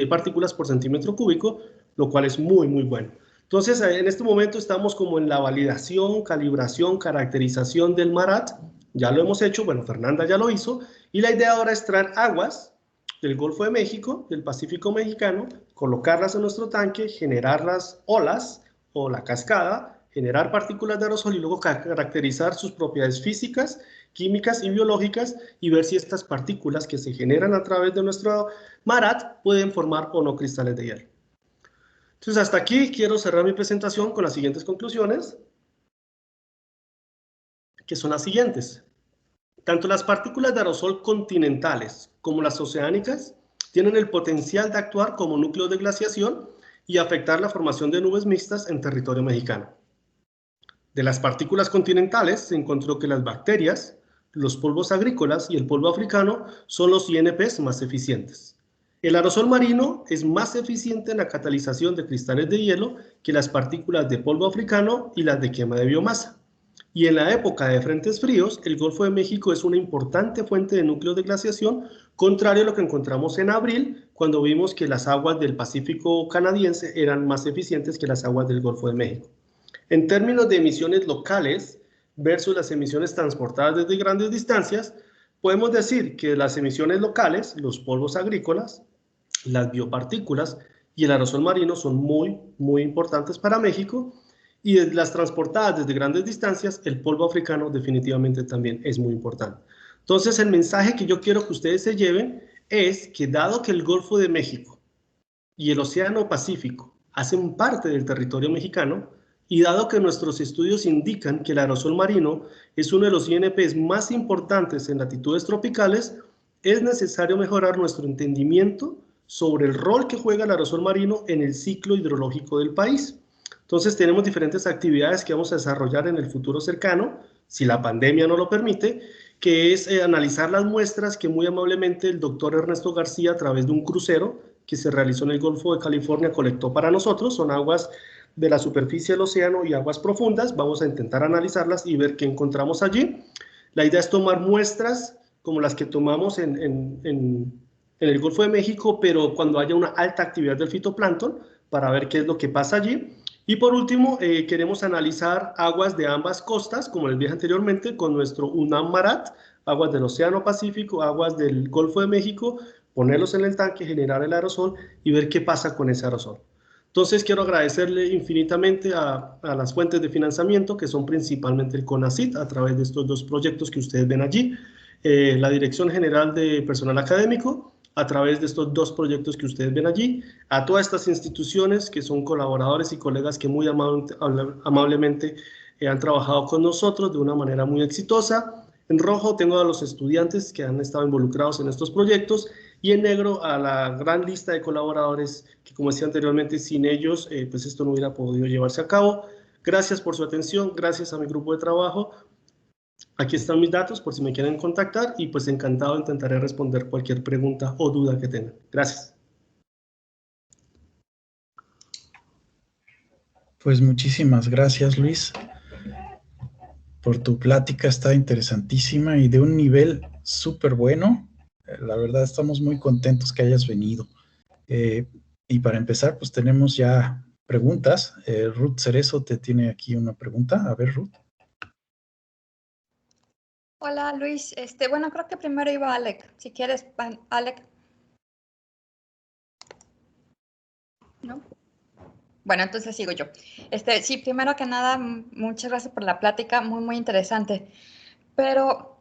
partículas por centímetro cúbico, lo cual es muy, muy bueno. Entonces, en este momento estamos como en la validación, calibración, caracterización del MARAT. Ya lo hemos hecho, bueno, Fernanda ya lo hizo, y la idea ahora es traer aguas del Golfo de México, del Pacífico mexicano, colocarlas en nuestro tanque, generar las olas o la cascada, generar partículas de aerosol y luego caracterizar sus propiedades físicas químicas y biológicas y ver si estas partículas que se generan a través de nuestro MARAT pueden formar o no cristales de hielo. Entonces, hasta aquí quiero cerrar mi presentación con las siguientes conclusiones, que son las siguientes. Tanto las partículas de aerosol continentales como las oceánicas tienen el potencial de actuar como núcleos de glaciación y afectar la formación de nubes mixtas en territorio mexicano. De las partículas continentales se encontró que las bacterias, los polvos agrícolas y el polvo africano son los INPs más eficientes. El aerosol marino es más eficiente en la catalización de cristales de hielo que las partículas de polvo africano y las de quema de biomasa. Y en la época de frentes fríos, el Golfo de México es una importante fuente de núcleos de glaciación, contrario a lo que encontramos en abril, cuando vimos que las aguas del Pacífico canadiense eran más eficientes que las aguas del Golfo de México. En términos de emisiones locales versus las emisiones transportadas desde grandes distancias, podemos decir que las emisiones locales, los polvos agrícolas, las biopartículas y el aerosol marino son muy importantes para México, y de las transportadas desde grandes distancias, el polvo africano definitivamente también es muy importante. Entonces, el mensaje que yo quiero que ustedes se lleven es que dado que el Golfo de México y el Océano Pacífico hacen parte del territorio mexicano, y dado que nuestros estudios indican que el aerosol marino es uno de los INPs más importantes en latitudes tropicales, es necesario mejorar nuestro entendimiento sobre el rol que juega el aerosol marino en el ciclo hidrológico del país. Entonces tenemos diferentes actividades que vamos a desarrollar en el futuro cercano, si la pandemia no lo permite, que es analizar las muestras que muy amablemente el doctor Ernesto García, a través de un crucero que se realizó en el Golfo de California, colectó para nosotros. Son aguas de la superficie del océano y aguas profundas. Vamos a intentar analizarlas y ver qué encontramos allí. La idea es tomar muestras como las que tomamos en el Golfo de México, pero cuando haya una alta actividad del fitoplancton, para ver qué es lo que pasa allí. Y por último, queremos analizar aguas de ambas costas, como les dije anteriormente, con nuestro UNAM MARAT, aguas del Océano Pacífico, aguas del Golfo de México, ponerlos en el tanque, generar el aerosol y ver qué pasa con ese aerosol. Entonces, quiero agradecerle infinitamente a las fuentes de financiamiento, que son principalmente el CONACYT, a través de estos dos proyectos que ustedes ven allí, la Dirección General de Personal Académico, a través de estos dos proyectos que ustedes ven allí, a todas estas instituciones que son colaboradores y colegas que muy amablemente han trabajado con nosotros de una manera muy exitosa. En rojo tengo a los estudiantes que han estado involucrados en estos proyectos, y en negro a la gran lista de colaboradores que, como decía anteriormente, sin ellos pues esto no hubiera podido llevarse a cabo. Gracias por su atención, gracias a mi grupo de trabajo. Aquí están mis datos por si me quieren contactar, y pues encantado intentaré responder cualquier pregunta o duda que tengan. Gracias. Pues muchísimas gracias, Luis, por tu plática. Está interesantísima y de un nivel súper bueno. La verdad, estamos muy contentos que hayas venido. Y para empezar, pues tenemos ya preguntas. Ruth Cerezo te tiene aquí una pregunta. A ver, Ruth. Hola, Luis. Bueno, creo que primero iba Alec. Si quieres, Alec. ¿No? Bueno, entonces sigo yo. Sí, primero que nada, muchas gracias por la plática, muy interesante. Pero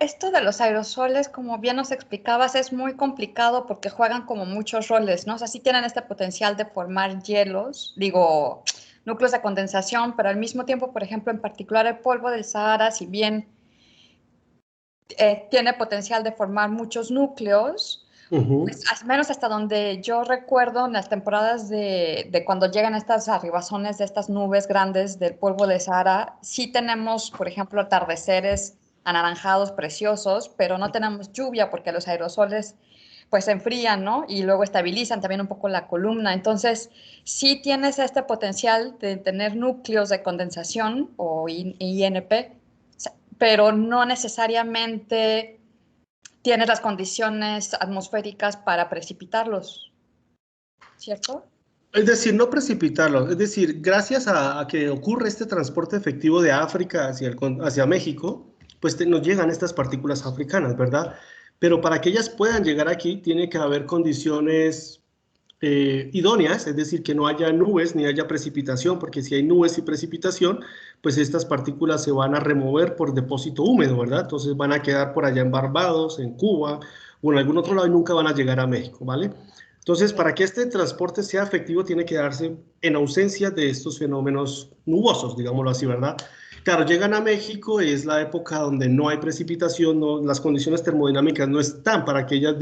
esto de los aerosoles, como bien nos explicabas, es muy complicado porque juegan como muchos roles, ¿no? O sea, sí tienen este potencial de formar hielos, núcleos de condensación, pero al mismo tiempo, por ejemplo, en particular el polvo del Sahara, si bien tiene potencial de formar muchos núcleos, pues, al menos hasta donde yo recuerdo, en las temporadas de cuando llegan estas arribazones de estas nubes grandes del polvo de Sahara, sí tenemos, por ejemplo, atardeceres anaranjados preciosos, pero no tenemos lluvia porque los aerosoles pues se enfrían, ¿no? Y luego estabilizan también un poco la columna. Entonces, sí tienes este potencial de tener núcleos de condensación o INP, pero no necesariamente tienes las condiciones atmosféricas para precipitarlos, ¿cierto? Es decir, no precipitarlos, es decir, gracias a que ocurre este transporte efectivo de África hacia México, pues nos llegan estas partículas africanas, ¿verdad? Pero para que ellas puedan llegar aquí, tiene que haber condiciones idóneas, es decir, que no haya nubes ni haya precipitación, porque si hay nubes y precipitación, pues estas partículas se van a remover por depósito húmedo, ¿verdad? Entonces van a quedar por allá en Barbados, en Cuba o en algún otro lado y nunca van a llegar a México, ¿vale? Entonces, para que este transporte sea efectivo, tiene que darse en ausencia de estos fenómenos nubosos, digámoslo así, ¿verdad? Claro, llegan a México, es la época donde no hay precipitación, las condiciones termodinámicas no están para que ellas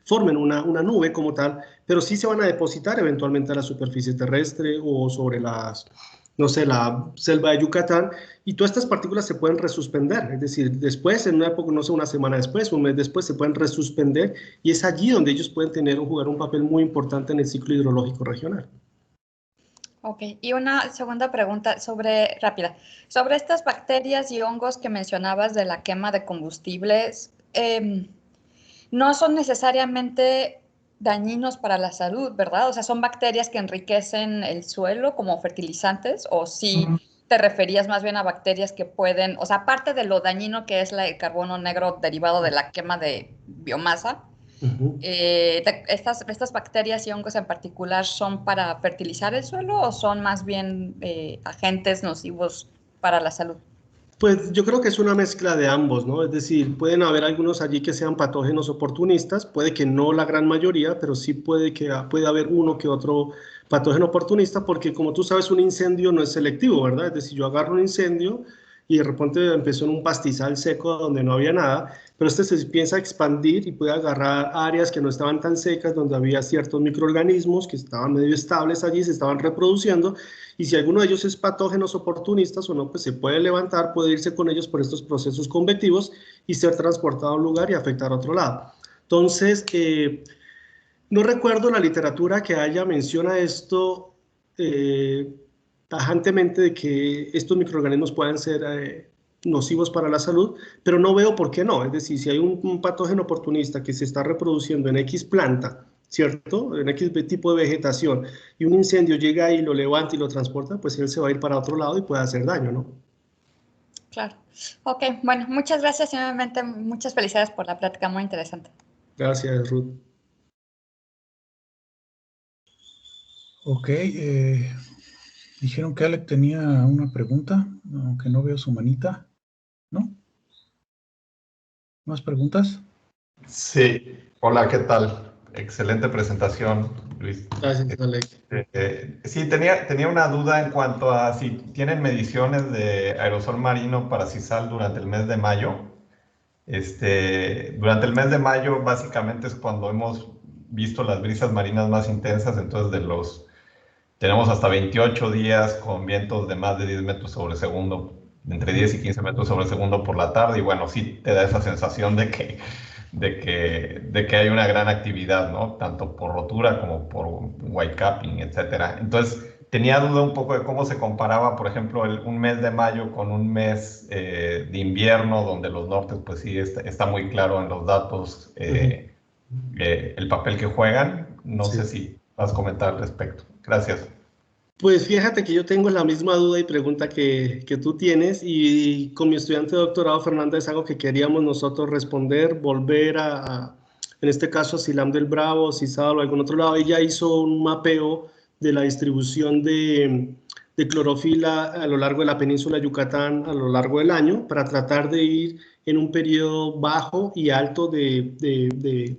formen una nube como tal, pero sí se van a depositar eventualmente a la superficie terrestre o sobre no sé, la selva de Yucatán, y todas estas partículas se pueden resuspender, es decir, después, en una época, no sé, una semana después, un mes después, se pueden resuspender, y es allí donde ellos pueden jugar un papel muy importante en el ciclo hidrológico regional. Ok, y una segunda pregunta rápida, sobre estas bacterias y hongos que mencionabas de la quema de combustibles, no son necesariamente dañinos para la salud, ¿verdad? O sea, son bacterias que enriquecen el suelo como fertilizantes, o sí te referías más bien a bacterias que pueden, o sea, aparte de lo dañino que es el carbono negro derivado de la quema de biomasa, estas bacterias y hongos en particular son para fertilizar el suelo o son más bien agentes nocivos para la salud? Pues yo creo que es una mezcla de ambos, ¿no? Es decir, pueden haber algunos allí que sean patógenos oportunistas, puede que no la gran mayoría, pero sí puede haber uno que otro patógeno oportunista, porque como tú sabes, un incendio no es selectivo, ¿verdad? Es decir, yo agarro un incendio y de repente empezó en un pastizal seco donde no había nada, pero este se empieza a expandir y puede agarrar áreas que no estaban tan secas, donde había ciertos microorganismos que estaban medio estables allí, se estaban reproduciendo, y si alguno de ellos es patógenos oportunistas o no, pues se puede levantar, puede irse con ellos por estos procesos convectivos y ser transportado a un lugar y afectar a otro lado. Entonces, no recuerdo la literatura que haya menciona esto tajantemente de que estos microorganismos puedan ser nocivos para la salud, pero no veo por qué no. Es decir, si hay un patógeno oportunista que se está reproduciendo en X planta, ¿cierto? En X tipo de vegetación, y un incendio llega ahí, lo levanta y lo transporta, pues él se va a ir para otro lado y puede hacer daño, ¿no? Claro. Ok, bueno, muchas gracias y nuevamente muchas felicidades por la plática, muy interesante. Gracias, Ruth. Ok, dijeron que Alec tenía una pregunta, aunque no veo su manita, ¿no? ¿Más preguntas? Sí, hola, ¿qué tal? Excelente presentación, Luis. Gracias, Alec. Sí, tenía una duda en cuanto a si tienen mediciones de aerosol marino para sisal durante el mes de mayo. Durante el mes de mayo básicamente es cuando hemos visto las brisas marinas más intensas, entonces tenemos hasta 28 días con vientos de más de 10 metros sobre segundo, entre 10 y 15 metros sobre segundo por la tarde, y bueno, sí te da esa sensación de que hay una gran actividad, ¿no? Tanto por rotura como por whitecapping, etcétera. Entonces, tenía duda un poco de cómo se comparaba, por ejemplo, un mes de mayo con un mes de invierno, donde los nortes, pues sí, está muy claro en los datos el papel que juegan. No sé si vas a comentar al respecto. Gracias. Pues fíjate que yo tengo la misma duda y pregunta que tú tienes, y con mi estudiante de doctorado, Fernanda, es algo que queríamos nosotros responder, volver en este caso, a Silam del Bravo, CISAL o algún otro lado. Ella hizo un mapeo de la distribución de clorofila a lo largo de la península de Yucatán a lo largo del año, para tratar de ir en un periodo bajo y alto de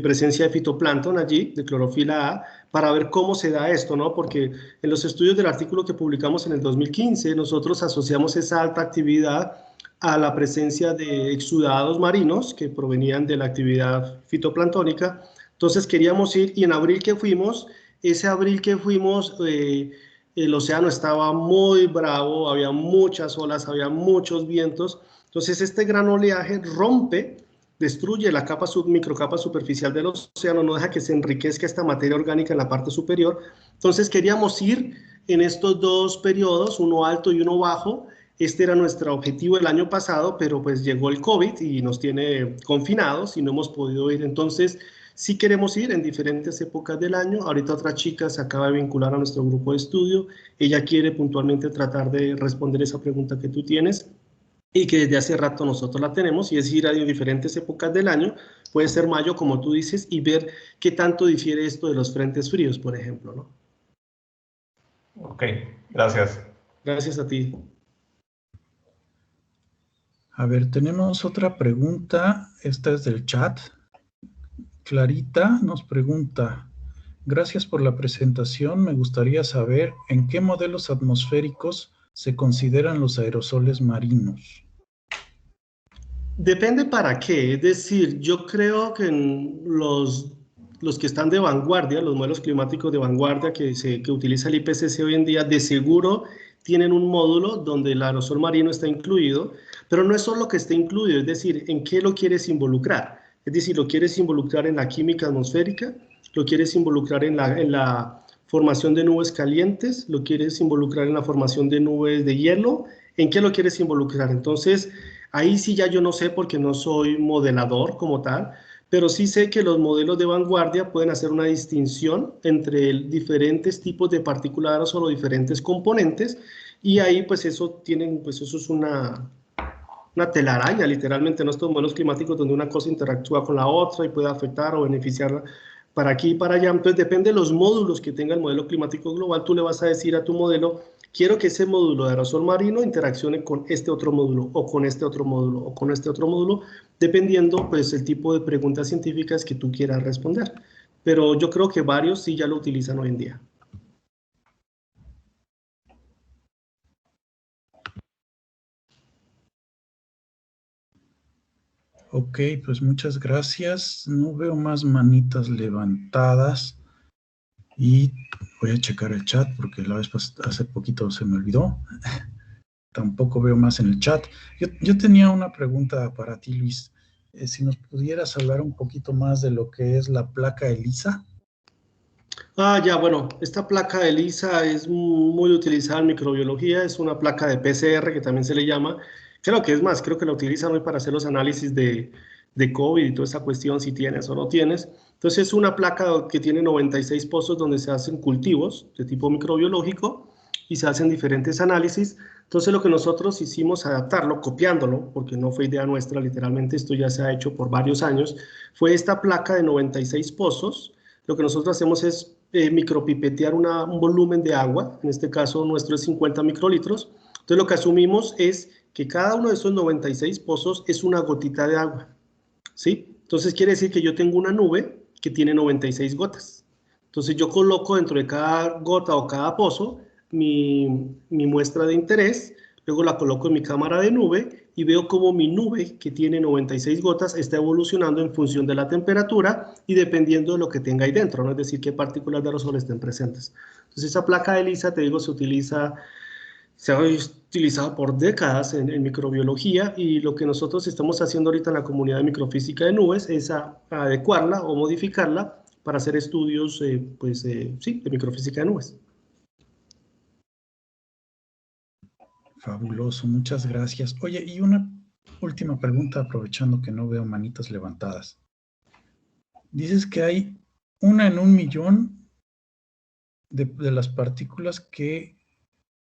presencia de fitoplancton allí, de clorofila A, para ver cómo se da esto, ¿no? Porque en los estudios del artículo que publicamos en el 2015, nosotros asociamos esa alta actividad a la presencia de exudados marinos que provenían de la actividad fitoplanctónica. Entonces queríamos ir, y en abril que fuimos, ese abril que fuimos, el océano estaba muy bravo, había muchas olas, había muchos vientos. Entonces este gran oleaje destruye la microcapa superficial del océano, no deja que se enriquezca esta materia orgánica en la parte superior. Entonces queríamos ir en estos dos periodos, uno alto y uno bajo. Este era nuestro objetivo el año pasado, pero pues llegó el COVID y nos tiene confinados y no hemos podido ir. Entonces sí queremos ir en diferentes épocas del año. Ahorita otra chica se acaba de vincular a nuestro grupo de estudio. Ella quiere puntualmente tratar de responder esa pregunta que tú tienes. y que desde hace rato nosotros la tenemos, y es ir a diferentes épocas del año, puede ser mayo, como tú dices, y ver qué tanto difiere esto de los frentes fríos, por ejemplo, ¿no? Ok, gracias. Gracias a ti. A ver, tenemos otra pregunta. Esta es del chat. Clarita nos pregunta: gracias por la presentación. Me gustaría saber en qué modelos atmosféricos se consideran los aerosoles marinos. Depende para qué. Es decir, yo creo que en los que están de vanguardia, los modelos climáticos de vanguardia que utiliza el IPCC hoy en día, de seguro tienen un módulo donde el aerosol marino está incluido, pero no es solo que esté incluido, es decir, en qué lo quieres involucrar. Es decir, lo quieres involucrar en la química atmosférica, lo quieres involucrar en la formación de nubes calientes, lo quieres involucrar en la formación de nubes de hielo, ¿en qué lo quieres involucrar? Entonces, ahí sí ya yo no sé porque no soy modelador como tal, pero sí sé que los modelos de vanguardia pueden hacer una distinción entre diferentes tipos de partículas de aerosol o diferentes componentes, y ahí pues eso es una telaraña literalmente en estos modelos climáticos donde una cosa interactúa con la otra y puede afectar o beneficiarla para aquí y para allá. Entonces depende de los módulos que tenga el modelo climático global, tú le vas a decir a tu modelo: quiero que ese módulo de aerosol marino interaccione con este otro módulo, o con este otro módulo, o con este otro módulo, dependiendo pues el tipo de preguntas científicas que tú quieras responder. Pero yo creo que varios sí ya lo utilizan hoy en día. Ok, pues muchas gracias. No veo más manitas levantadas y voy a checar el chat porque la vez hace poquito se me olvidó. Tampoco veo más en el chat. Yo tenía una pregunta para ti, Luis. Si nos pudieras hablar un poquito más de lo que es la placa ELISA. Ya, bueno, esta placa de ELISA es muy utilizada en microbiología, es una placa de PCR que también se le llama. Creo que es más, creo que la utilizan hoy para hacer los análisis de COVID y toda esa cuestión, si tienes o no tienes. Entonces es una placa que tiene 96 pozos donde se hacen cultivos de tipo microbiológico y se hacen diferentes análisis. Entonces lo que nosotros hicimos, adaptarlo, copiándolo, porque no fue idea nuestra, literalmente esto ya se ha hecho por varios años, fue esta placa de 96 pozos. Lo que nosotros hacemos es micropipetear un volumen de agua, en este caso nuestro es 50 microlitros. Entonces lo que asumimos es que cada uno de esos 96 pozos es una gotita de agua, ¿sí? Entonces quiere decir que yo tengo una nube que tiene 96 gotas. Entonces yo coloco dentro de cada gota o cada pozo mi muestra de interés, luego la coloco en mi cámara de nube y veo cómo mi nube, que tiene 96 gotas, está evolucionando en función de la temperatura y dependiendo de lo que tenga ahí dentro, ¿no? Es decir, qué partículas de aerosol estén presentes. Entonces esa placa de ELISA, te digo, se ha utilizado por décadas en microbiología, y lo que nosotros estamos haciendo ahorita en la comunidad de microfísica de nubes es adecuarla o modificarla para hacer estudios sí, de microfísica de nubes. Fabuloso, muchas gracias. Oye, y una última pregunta, aprovechando que no veo manitas levantadas. Dices que hay 1 en 1.000.000 de las partículas que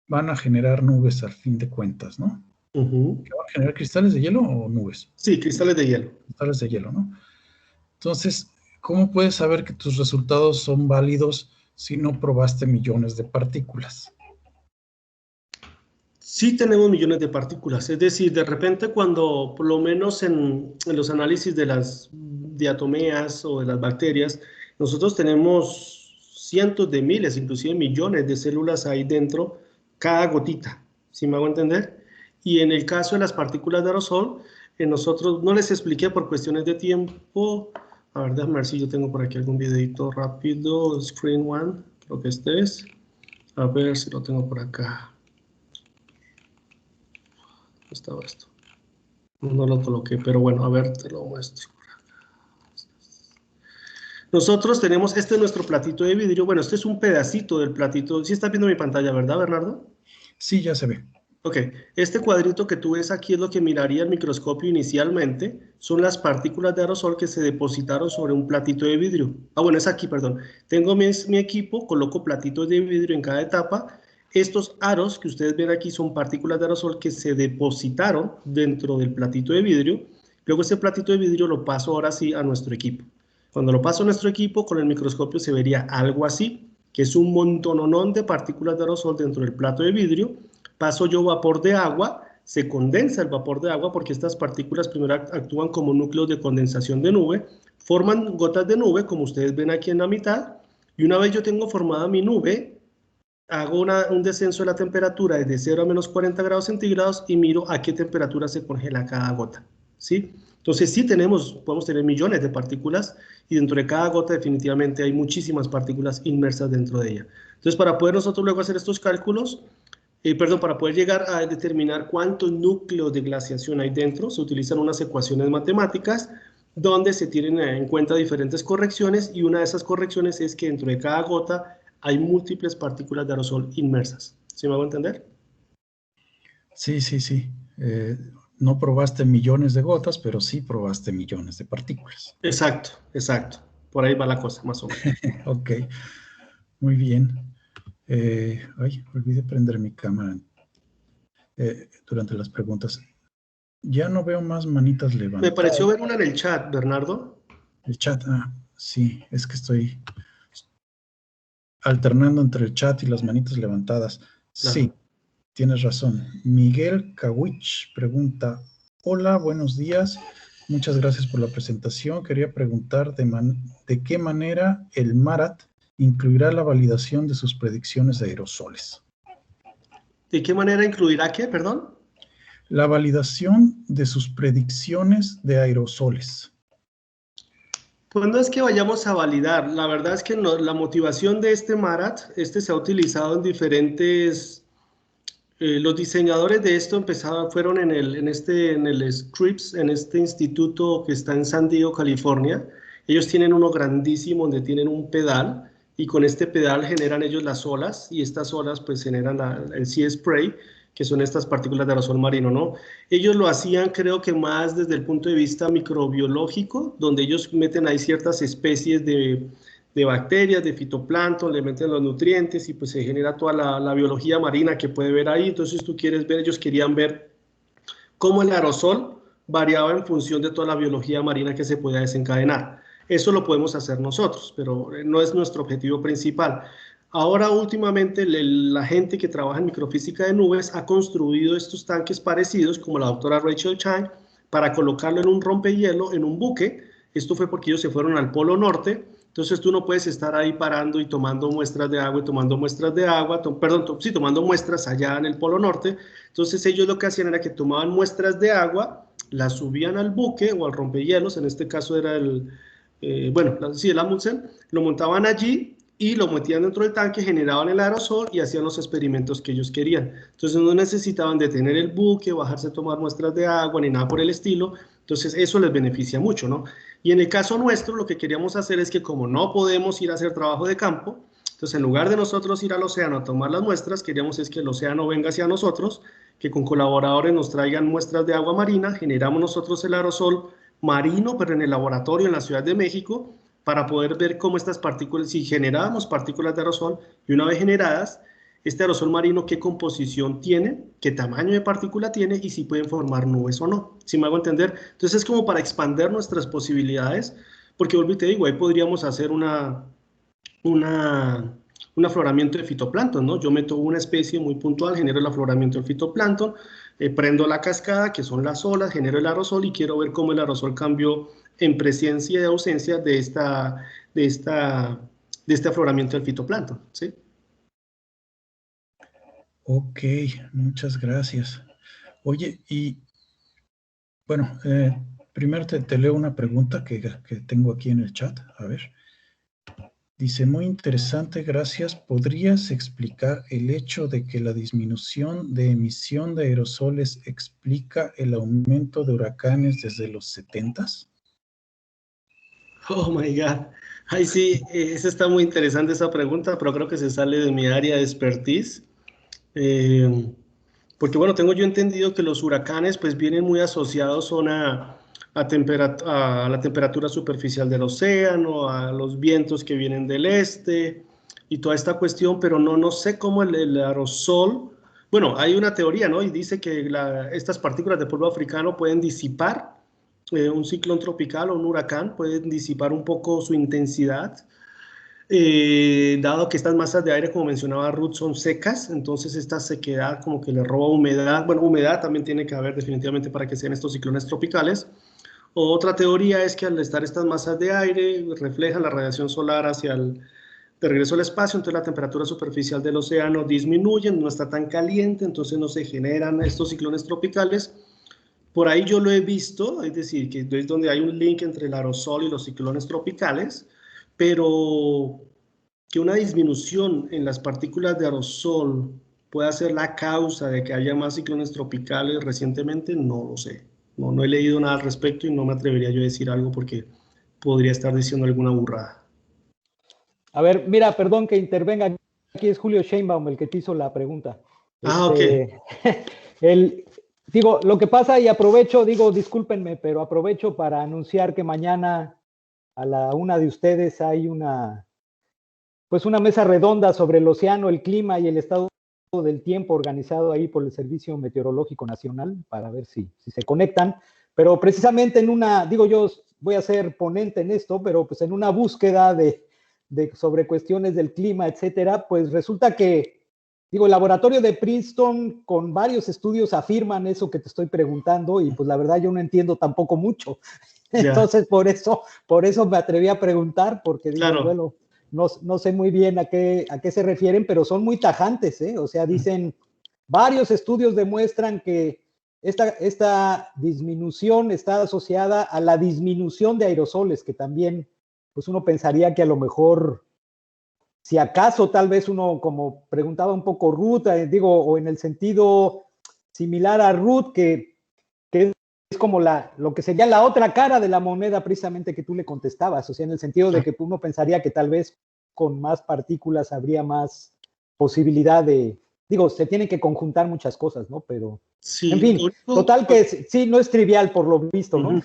van a generar nubes al fin de cuentas, ¿no? ¿Que van a generar cristales de hielo o nubes? Sí, cristales de hielo. Cristales de hielo, ¿no? Entonces, ¿cómo puedes saber que tus resultados son válidos si no probaste millones de partículas? Sí tenemos millones de partículas, es decir, de repente cuando, por lo menos en los análisis de las diatomeas o de las bacterias, nosotros tenemos cientos de miles, inclusive millones de células ahí dentro, cada gotita, ¿sí me hago entender? Y en el caso de las partículas de aerosol, nosotros no les expliqué por cuestiones de tiempo. A ver, déjame ver si yo tengo por aquí algún videito rápido, screen one, creo que este es. A ver si lo tengo por acá. Estaba esto. No lo coloqué, pero bueno, a ver, te lo muestro. Nosotros tenemos, este es nuestro platito de vidrio. Bueno, este es un pedacito del platito. ¿Sí estás viendo mi pantalla, verdad, Bernardo? Sí, ya se ve. Ok, este cuadrito que tú ves aquí es lo que miraría el microscopio inicialmente. Son las partículas de aerosol que se depositaron sobre un platito de vidrio. Bueno, es aquí, perdón. Tengo mi equipo, coloco platitos de vidrio en cada etapa. Estos aros que ustedes ven aquí son partículas de aerosol que se depositaron dentro del platito de vidrio. Luego ese platito de vidrio lo paso ahora sí a nuestro equipo. Cuando lo paso a nuestro equipo, con el microscopio se vería algo así, que es un montononón de partículas de aerosol dentro del plato de vidrio. Paso yo vapor de agua, se condensa el vapor de agua porque estas partículas primero actúan como núcleos de condensación de nube, forman gotas de nube, como ustedes ven aquí en la mitad, y una vez yo tengo formada mi nube, hago un descenso de la temperatura desde 0 a menos 40 grados centígrados y miro a qué temperatura se congela cada gota, ¿sí? Entonces sí podemos tener millones de partículas y dentro de cada gota definitivamente hay muchísimas partículas inmersas dentro de ella. Entonces para poder nosotros luego hacer estos cálculos, para poder llegar a determinar cuántos núcleos de glaciación hay dentro, se utilizan unas ecuaciones matemáticas donde se tienen en cuenta diferentes correcciones y una de esas correcciones es que dentro de cada gota hay múltiples partículas de aerosol inmersas. ¿Sí me hago entender? Sí, sí, sí. No probaste millones de gotas, pero sí probaste millones de partículas. Exacto, exacto. Por ahí va la cosa, más o menos. Ok, muy bien. Olvidé prender mi cámara durante las preguntas. Ya no veo más manitas levantadas. Me pareció ver una en el chat, Bernardo. El chat, sí, es que estoy alternando entre el chat y las manitas levantadas. Claro. Sí, tienes razón. Miguel Kawich pregunta, hola, buenos días. Muchas gracias por la presentación. Quería preguntar de qué manera el MARAT incluirá la validación de sus predicciones de aerosoles. ¿De qué manera incluirá qué, perdón? La validación de sus predicciones de aerosoles. Pues no es que vayamos a validar, la verdad es que no, la motivación de este MARAT, se ha utilizado en diferentes, los diseñadores de esto fueron en el Scripps, en este instituto que está en San Diego, California. Ellos tienen uno grandísimo donde tienen un pedal y con este pedal generan ellos las olas y estas olas pues generan el sea spray, que son estas partículas de aerosol marino, ¿no? Ellos lo hacían, creo que más desde el punto de vista microbiológico, donde ellos meten ahí ciertas especies de bacterias, de fitoplancton, le meten los nutrientes y pues se genera toda la biología marina que puede ver ahí. Entonces tú quieres ver, ellos querían ver cómo el aerosol variaba en función de toda la biología marina que se podía desencadenar. Eso lo podemos hacer nosotros, pero no es nuestro objetivo principal. Ahora, últimamente, la gente que trabaja en microfísica de nubes ha construido estos tanques parecidos, como la doctora Rachel Chang, para colocarlo en un rompehielo, en un buque. Esto fue porque ellos se fueron al Polo Norte, entonces tú no puedes estar ahí parando y tomando muestras de agua y tomando muestras de agua, tomando muestras allá en el Polo Norte. Entonces ellos lo que hacían era que tomaban muestras de agua, las subían al buque o al rompehielos, en este caso era el Amundsen, lo montaban allí y lo metían dentro del tanque, generaban el aerosol y hacían los experimentos que ellos querían. Entonces no necesitaban detener el buque, bajarse a tomar muestras de agua, ni nada por el estilo. Entonces eso les beneficia mucho, ¿no? Y en el caso nuestro, lo que queríamos hacer es que como no podemos ir a hacer trabajo de campo, entonces en lugar de nosotros ir al océano a tomar las muestras, queríamos es que el océano venga hacia nosotros, que con colaboradores nos traigan muestras de agua marina, generamos nosotros el aerosol marino, pero en el laboratorio en la Ciudad de México, para poder ver cómo estas partículas, si generábamos partículas de aerosol y una vez generadas, este aerosol marino qué composición tiene, qué tamaño de partícula tiene y si pueden formar nubes o no, ¿sí me hago entender? Entonces es como para expandir nuestras posibilidades, porque vuelvo y te digo, ahí podríamos hacer un afloramiento de fitoplancton, ¿no? Yo meto una especie muy puntual, genero el afloramiento del fitoplancton, prendo la cascada, que son las olas, genero el aerosol y quiero ver cómo el aerosol cambió en presencia y ausencia de este afloramiento del fitoplancton, ¿sí? Ok, muchas gracias. Oye, y bueno, primero te leo una pregunta que tengo aquí en el chat, a ver. Dice, muy interesante, gracias. ¿Podrías explicar el hecho de que la disminución de emisión de aerosoles explica el aumento de huracanes desde los 70s? Oh my God. Ay, sí, esa está muy interesante esa pregunta, pero creo que se sale de mi área de expertise. Porque bueno, tengo yo entendido que los huracanes pues vienen muy asociados a la temperatura superficial del océano, a los vientos que vienen del este, y toda esta cuestión, pero no sé cómo el aerosol, bueno, hay una teoría, ¿no? Y dice que estas partículas de polvo africano pueden disipar un ciclón tropical o un huracán, pueden disipar un poco su intensidad, dado que estas masas de aire, como mencionaba Ruth, son secas, entonces esta sequedad como que le roba humedad. Bueno, humedad también tiene que haber definitivamente para que sean estos ciclones tropicales. Otra teoría es que al estar estas masas de aire reflejan la radiación solar de regreso al espacio, entonces la temperatura superficial del océano disminuye, no está tan caliente, entonces no se generan estos ciclones tropicales. Por ahí yo lo he visto, es decir, que es donde hay un link entre el aerosol y los ciclones tropicales, pero que una disminución en las partículas de aerosol pueda ser la causa de que haya más ciclones tropicales recientemente, no lo sé. No he leído nada al respecto y no me atrevería yo a decir algo porque podría estar diciendo alguna burrada. A ver, mira, perdón que intervenga. Aquí es Julio Sheinbaum el que te hizo la pregunta. Ok. Digo, lo que pasa, y aprovecho, digo, discúlpenme, pero aprovecho para anunciar que mañana a la 1 de ustedes hay una mesa redonda sobre el océano, el clima y el estado del tiempo, organizado ahí por el Servicio Meteorológico Nacional, para ver si se conectan. Pero precisamente digo, yo voy a ser ponente en esto, pero pues en una búsqueda sobre cuestiones del clima, etcétera, pues resulta que, digo, el laboratorio de Princeton con varios estudios afirman eso que te estoy preguntando y pues la verdad yo no entiendo tampoco mucho. Entonces por eso me atreví a preguntar, porque digo, claro, bueno, no sé muy bien a qué se refieren, pero son muy tajantes, ¿eh? O sea, dicen, varios estudios demuestran que esta disminución está asociada a la disminución de aerosoles, que también, pues uno pensaría que a lo mejor, si acaso tal vez uno, como preguntaba un poco Ruth, o en el sentido similar a Ruth, que es como lo que sería la otra cara de la moneda precisamente que tú le contestabas, o sea, en el sentido de que uno pensaría que tal vez con más partículas habría más posibilidad se tienen que conjuntar muchas cosas, ¿no? Pero, sí, en fin, total que sí, no es trivial por lo visto, ¿no?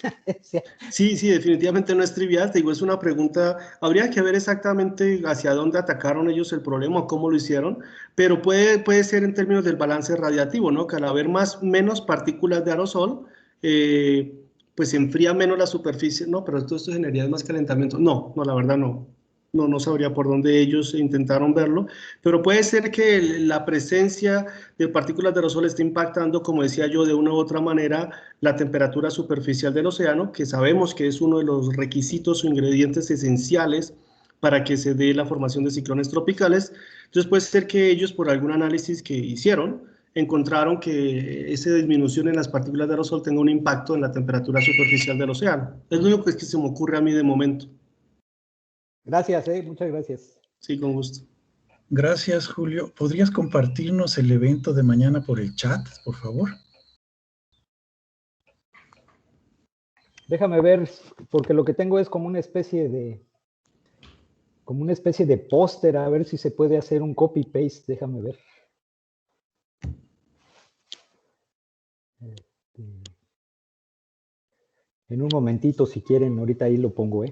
Sí, definitivamente no es trivial, te digo, es una pregunta, habría que ver exactamente hacia dónde atacaron ellos el problema o cómo lo hicieron, pero puede ser en términos del balance radiativo, ¿no? Que al haber menos partículas de aerosol, pues se enfría menos la superficie. No, pero esto generaría más calentamiento. No, la verdad no sabría por dónde ellos intentaron verlo, pero puede ser que la presencia de partículas de aerosol esté impactando, como decía yo, de una u otra manera la temperatura superficial del océano, que sabemos que es uno de los requisitos o ingredientes esenciales para que se dé la formación de ciclones tropicales. Entonces puede ser que ellos, por algún análisis que hicieron, encontraron que esa disminución en las partículas de aerosol tenga un impacto en la temperatura superficial del océano. Es lo único que se me ocurre a mí de momento. Gracias, muchas gracias. Sí, con gusto. Gracias, Julio. ¿Podrías compartirnos el evento de mañana por el chat, por favor? Déjame ver, porque lo que tengo es como una especie de póster, a ver si se puede hacer un copy-paste, déjame ver. En un momentito, si quieren, ahorita ahí lo pongo,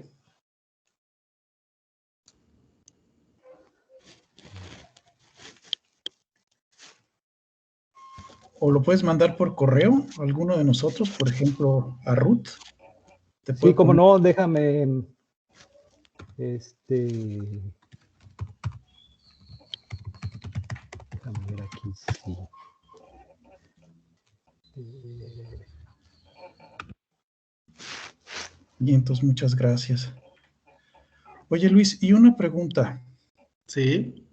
O lo puedes mandar por correo a alguno de nosotros, por ejemplo, a Ruth. Sí, como no, déjame. Déjame ver aquí, sí. Y entonces, muchas gracias. Oye, Luis, y una pregunta. Sí.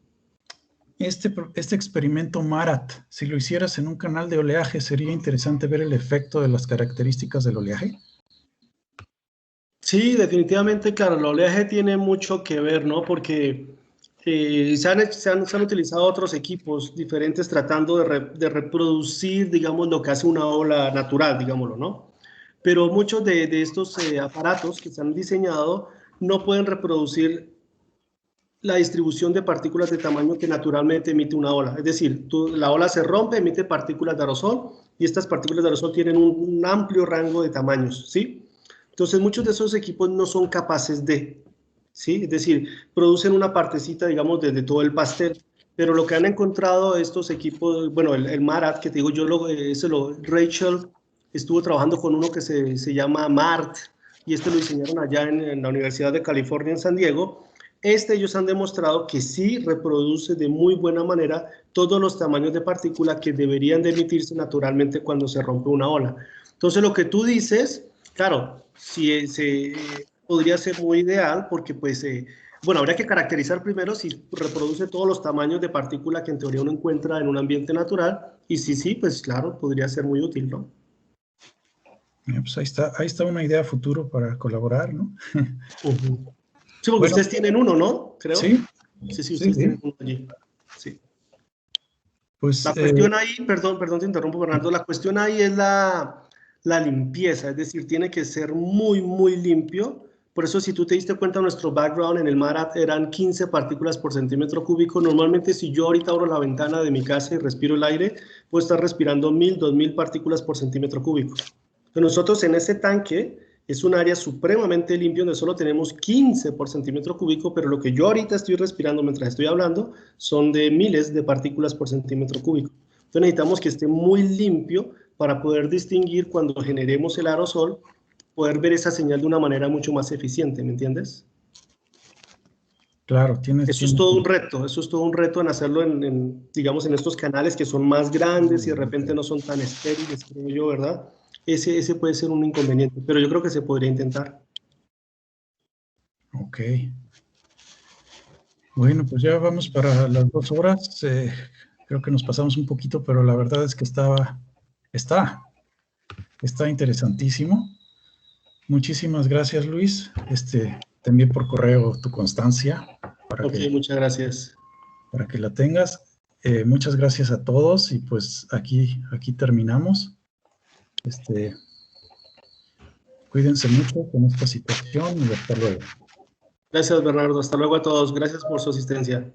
Este experimento MARAT, si lo hicieras en un canal de oleaje, ¿sería interesante ver el efecto de las características del oleaje? Sí, definitivamente, claro, el oleaje tiene mucho que ver, ¿no? Porque se han utilizado otros equipos diferentes tratando de reproducir, digamos, lo que hace una ola natural, digámoslo, ¿no? Pero muchos de estos aparatos que se han diseñado no pueden reproducir la distribución de partículas de tamaño que naturalmente emite una ola. Es decir, la ola se rompe, emite partículas de aerosol y estas partículas de aerosol tienen un amplio rango de tamaños, ¿sí? Entonces, muchos de esos equipos no son capaces de. ¿sí? Es decir, producen una partecita, digamos, de todo el pastel. Pero lo que han encontrado estos equipos, bueno, el MARAT, que te digo yo, Rachel estuvo trabajando con uno que se llama MART, y lo diseñaron allá en la Universidad de California en San Diego. Ellos han demostrado que sí reproduce de muy buena manera todos los tamaños de partícula que deberían de emitirse naturalmente cuando se rompe una ola. Entonces, lo que tú dices, claro, sí, podría ser muy ideal porque, pues, bueno, habría que caracterizar primero si reproduce todos los tamaños de partícula que en teoría uno encuentra en un ambiente natural, y si sí, pues claro, podría ser muy útil, ¿no? Pues ahí está una idea futuro para colaborar, ¿no? Sí, porque ustedes tienen uno, ¿no? Creo. Sí. Sí, ustedes tienen uno allí. Sí. Pues, la cuestión ahí, perdón, te interrumpo, Bernardo, la cuestión ahí es la limpieza, es decir, tiene que ser muy, muy limpio. Por eso, si tú te diste cuenta, nuestro background en el MARAT eran 15 partículas por centímetro cúbico. Normalmente, si yo ahorita abro la ventana de mi casa y respiro el aire, puedo estar respirando 1000, 2000 partículas por centímetro cúbico. Entonces, nosotros en ese tanque es un área supremamente limpia donde solo tenemos 15 por centímetro cúbico, pero lo que yo ahorita estoy respirando mientras estoy hablando son de miles de partículas por centímetro cúbico. Entonces, necesitamos que esté muy limpio para poder distinguir cuando generemos el aerosol, poder ver esa señal de una manera mucho más eficiente, ¿me entiendes? Claro, eso es todo un reto en hacerlo digamos, en estos canales que son más grandes y de repente no son tan estériles, creo yo, ¿verdad? Ese puede ser un inconveniente, pero yo creo que se podría intentar. Ok. Bueno, pues ya vamos para las 2 horas. Creo que nos pasamos un poquito, pero la verdad es que está interesantísimo. Muchísimas gracias, Luis. Te envié por correo tu constancia. Muchas gracias. Para que la tengas. Muchas gracias a todos y pues aquí terminamos. Cuídense mucho con esta situación y hasta luego. Gracias, Bernardo. Hasta luego a todos. Gracias por su asistencia.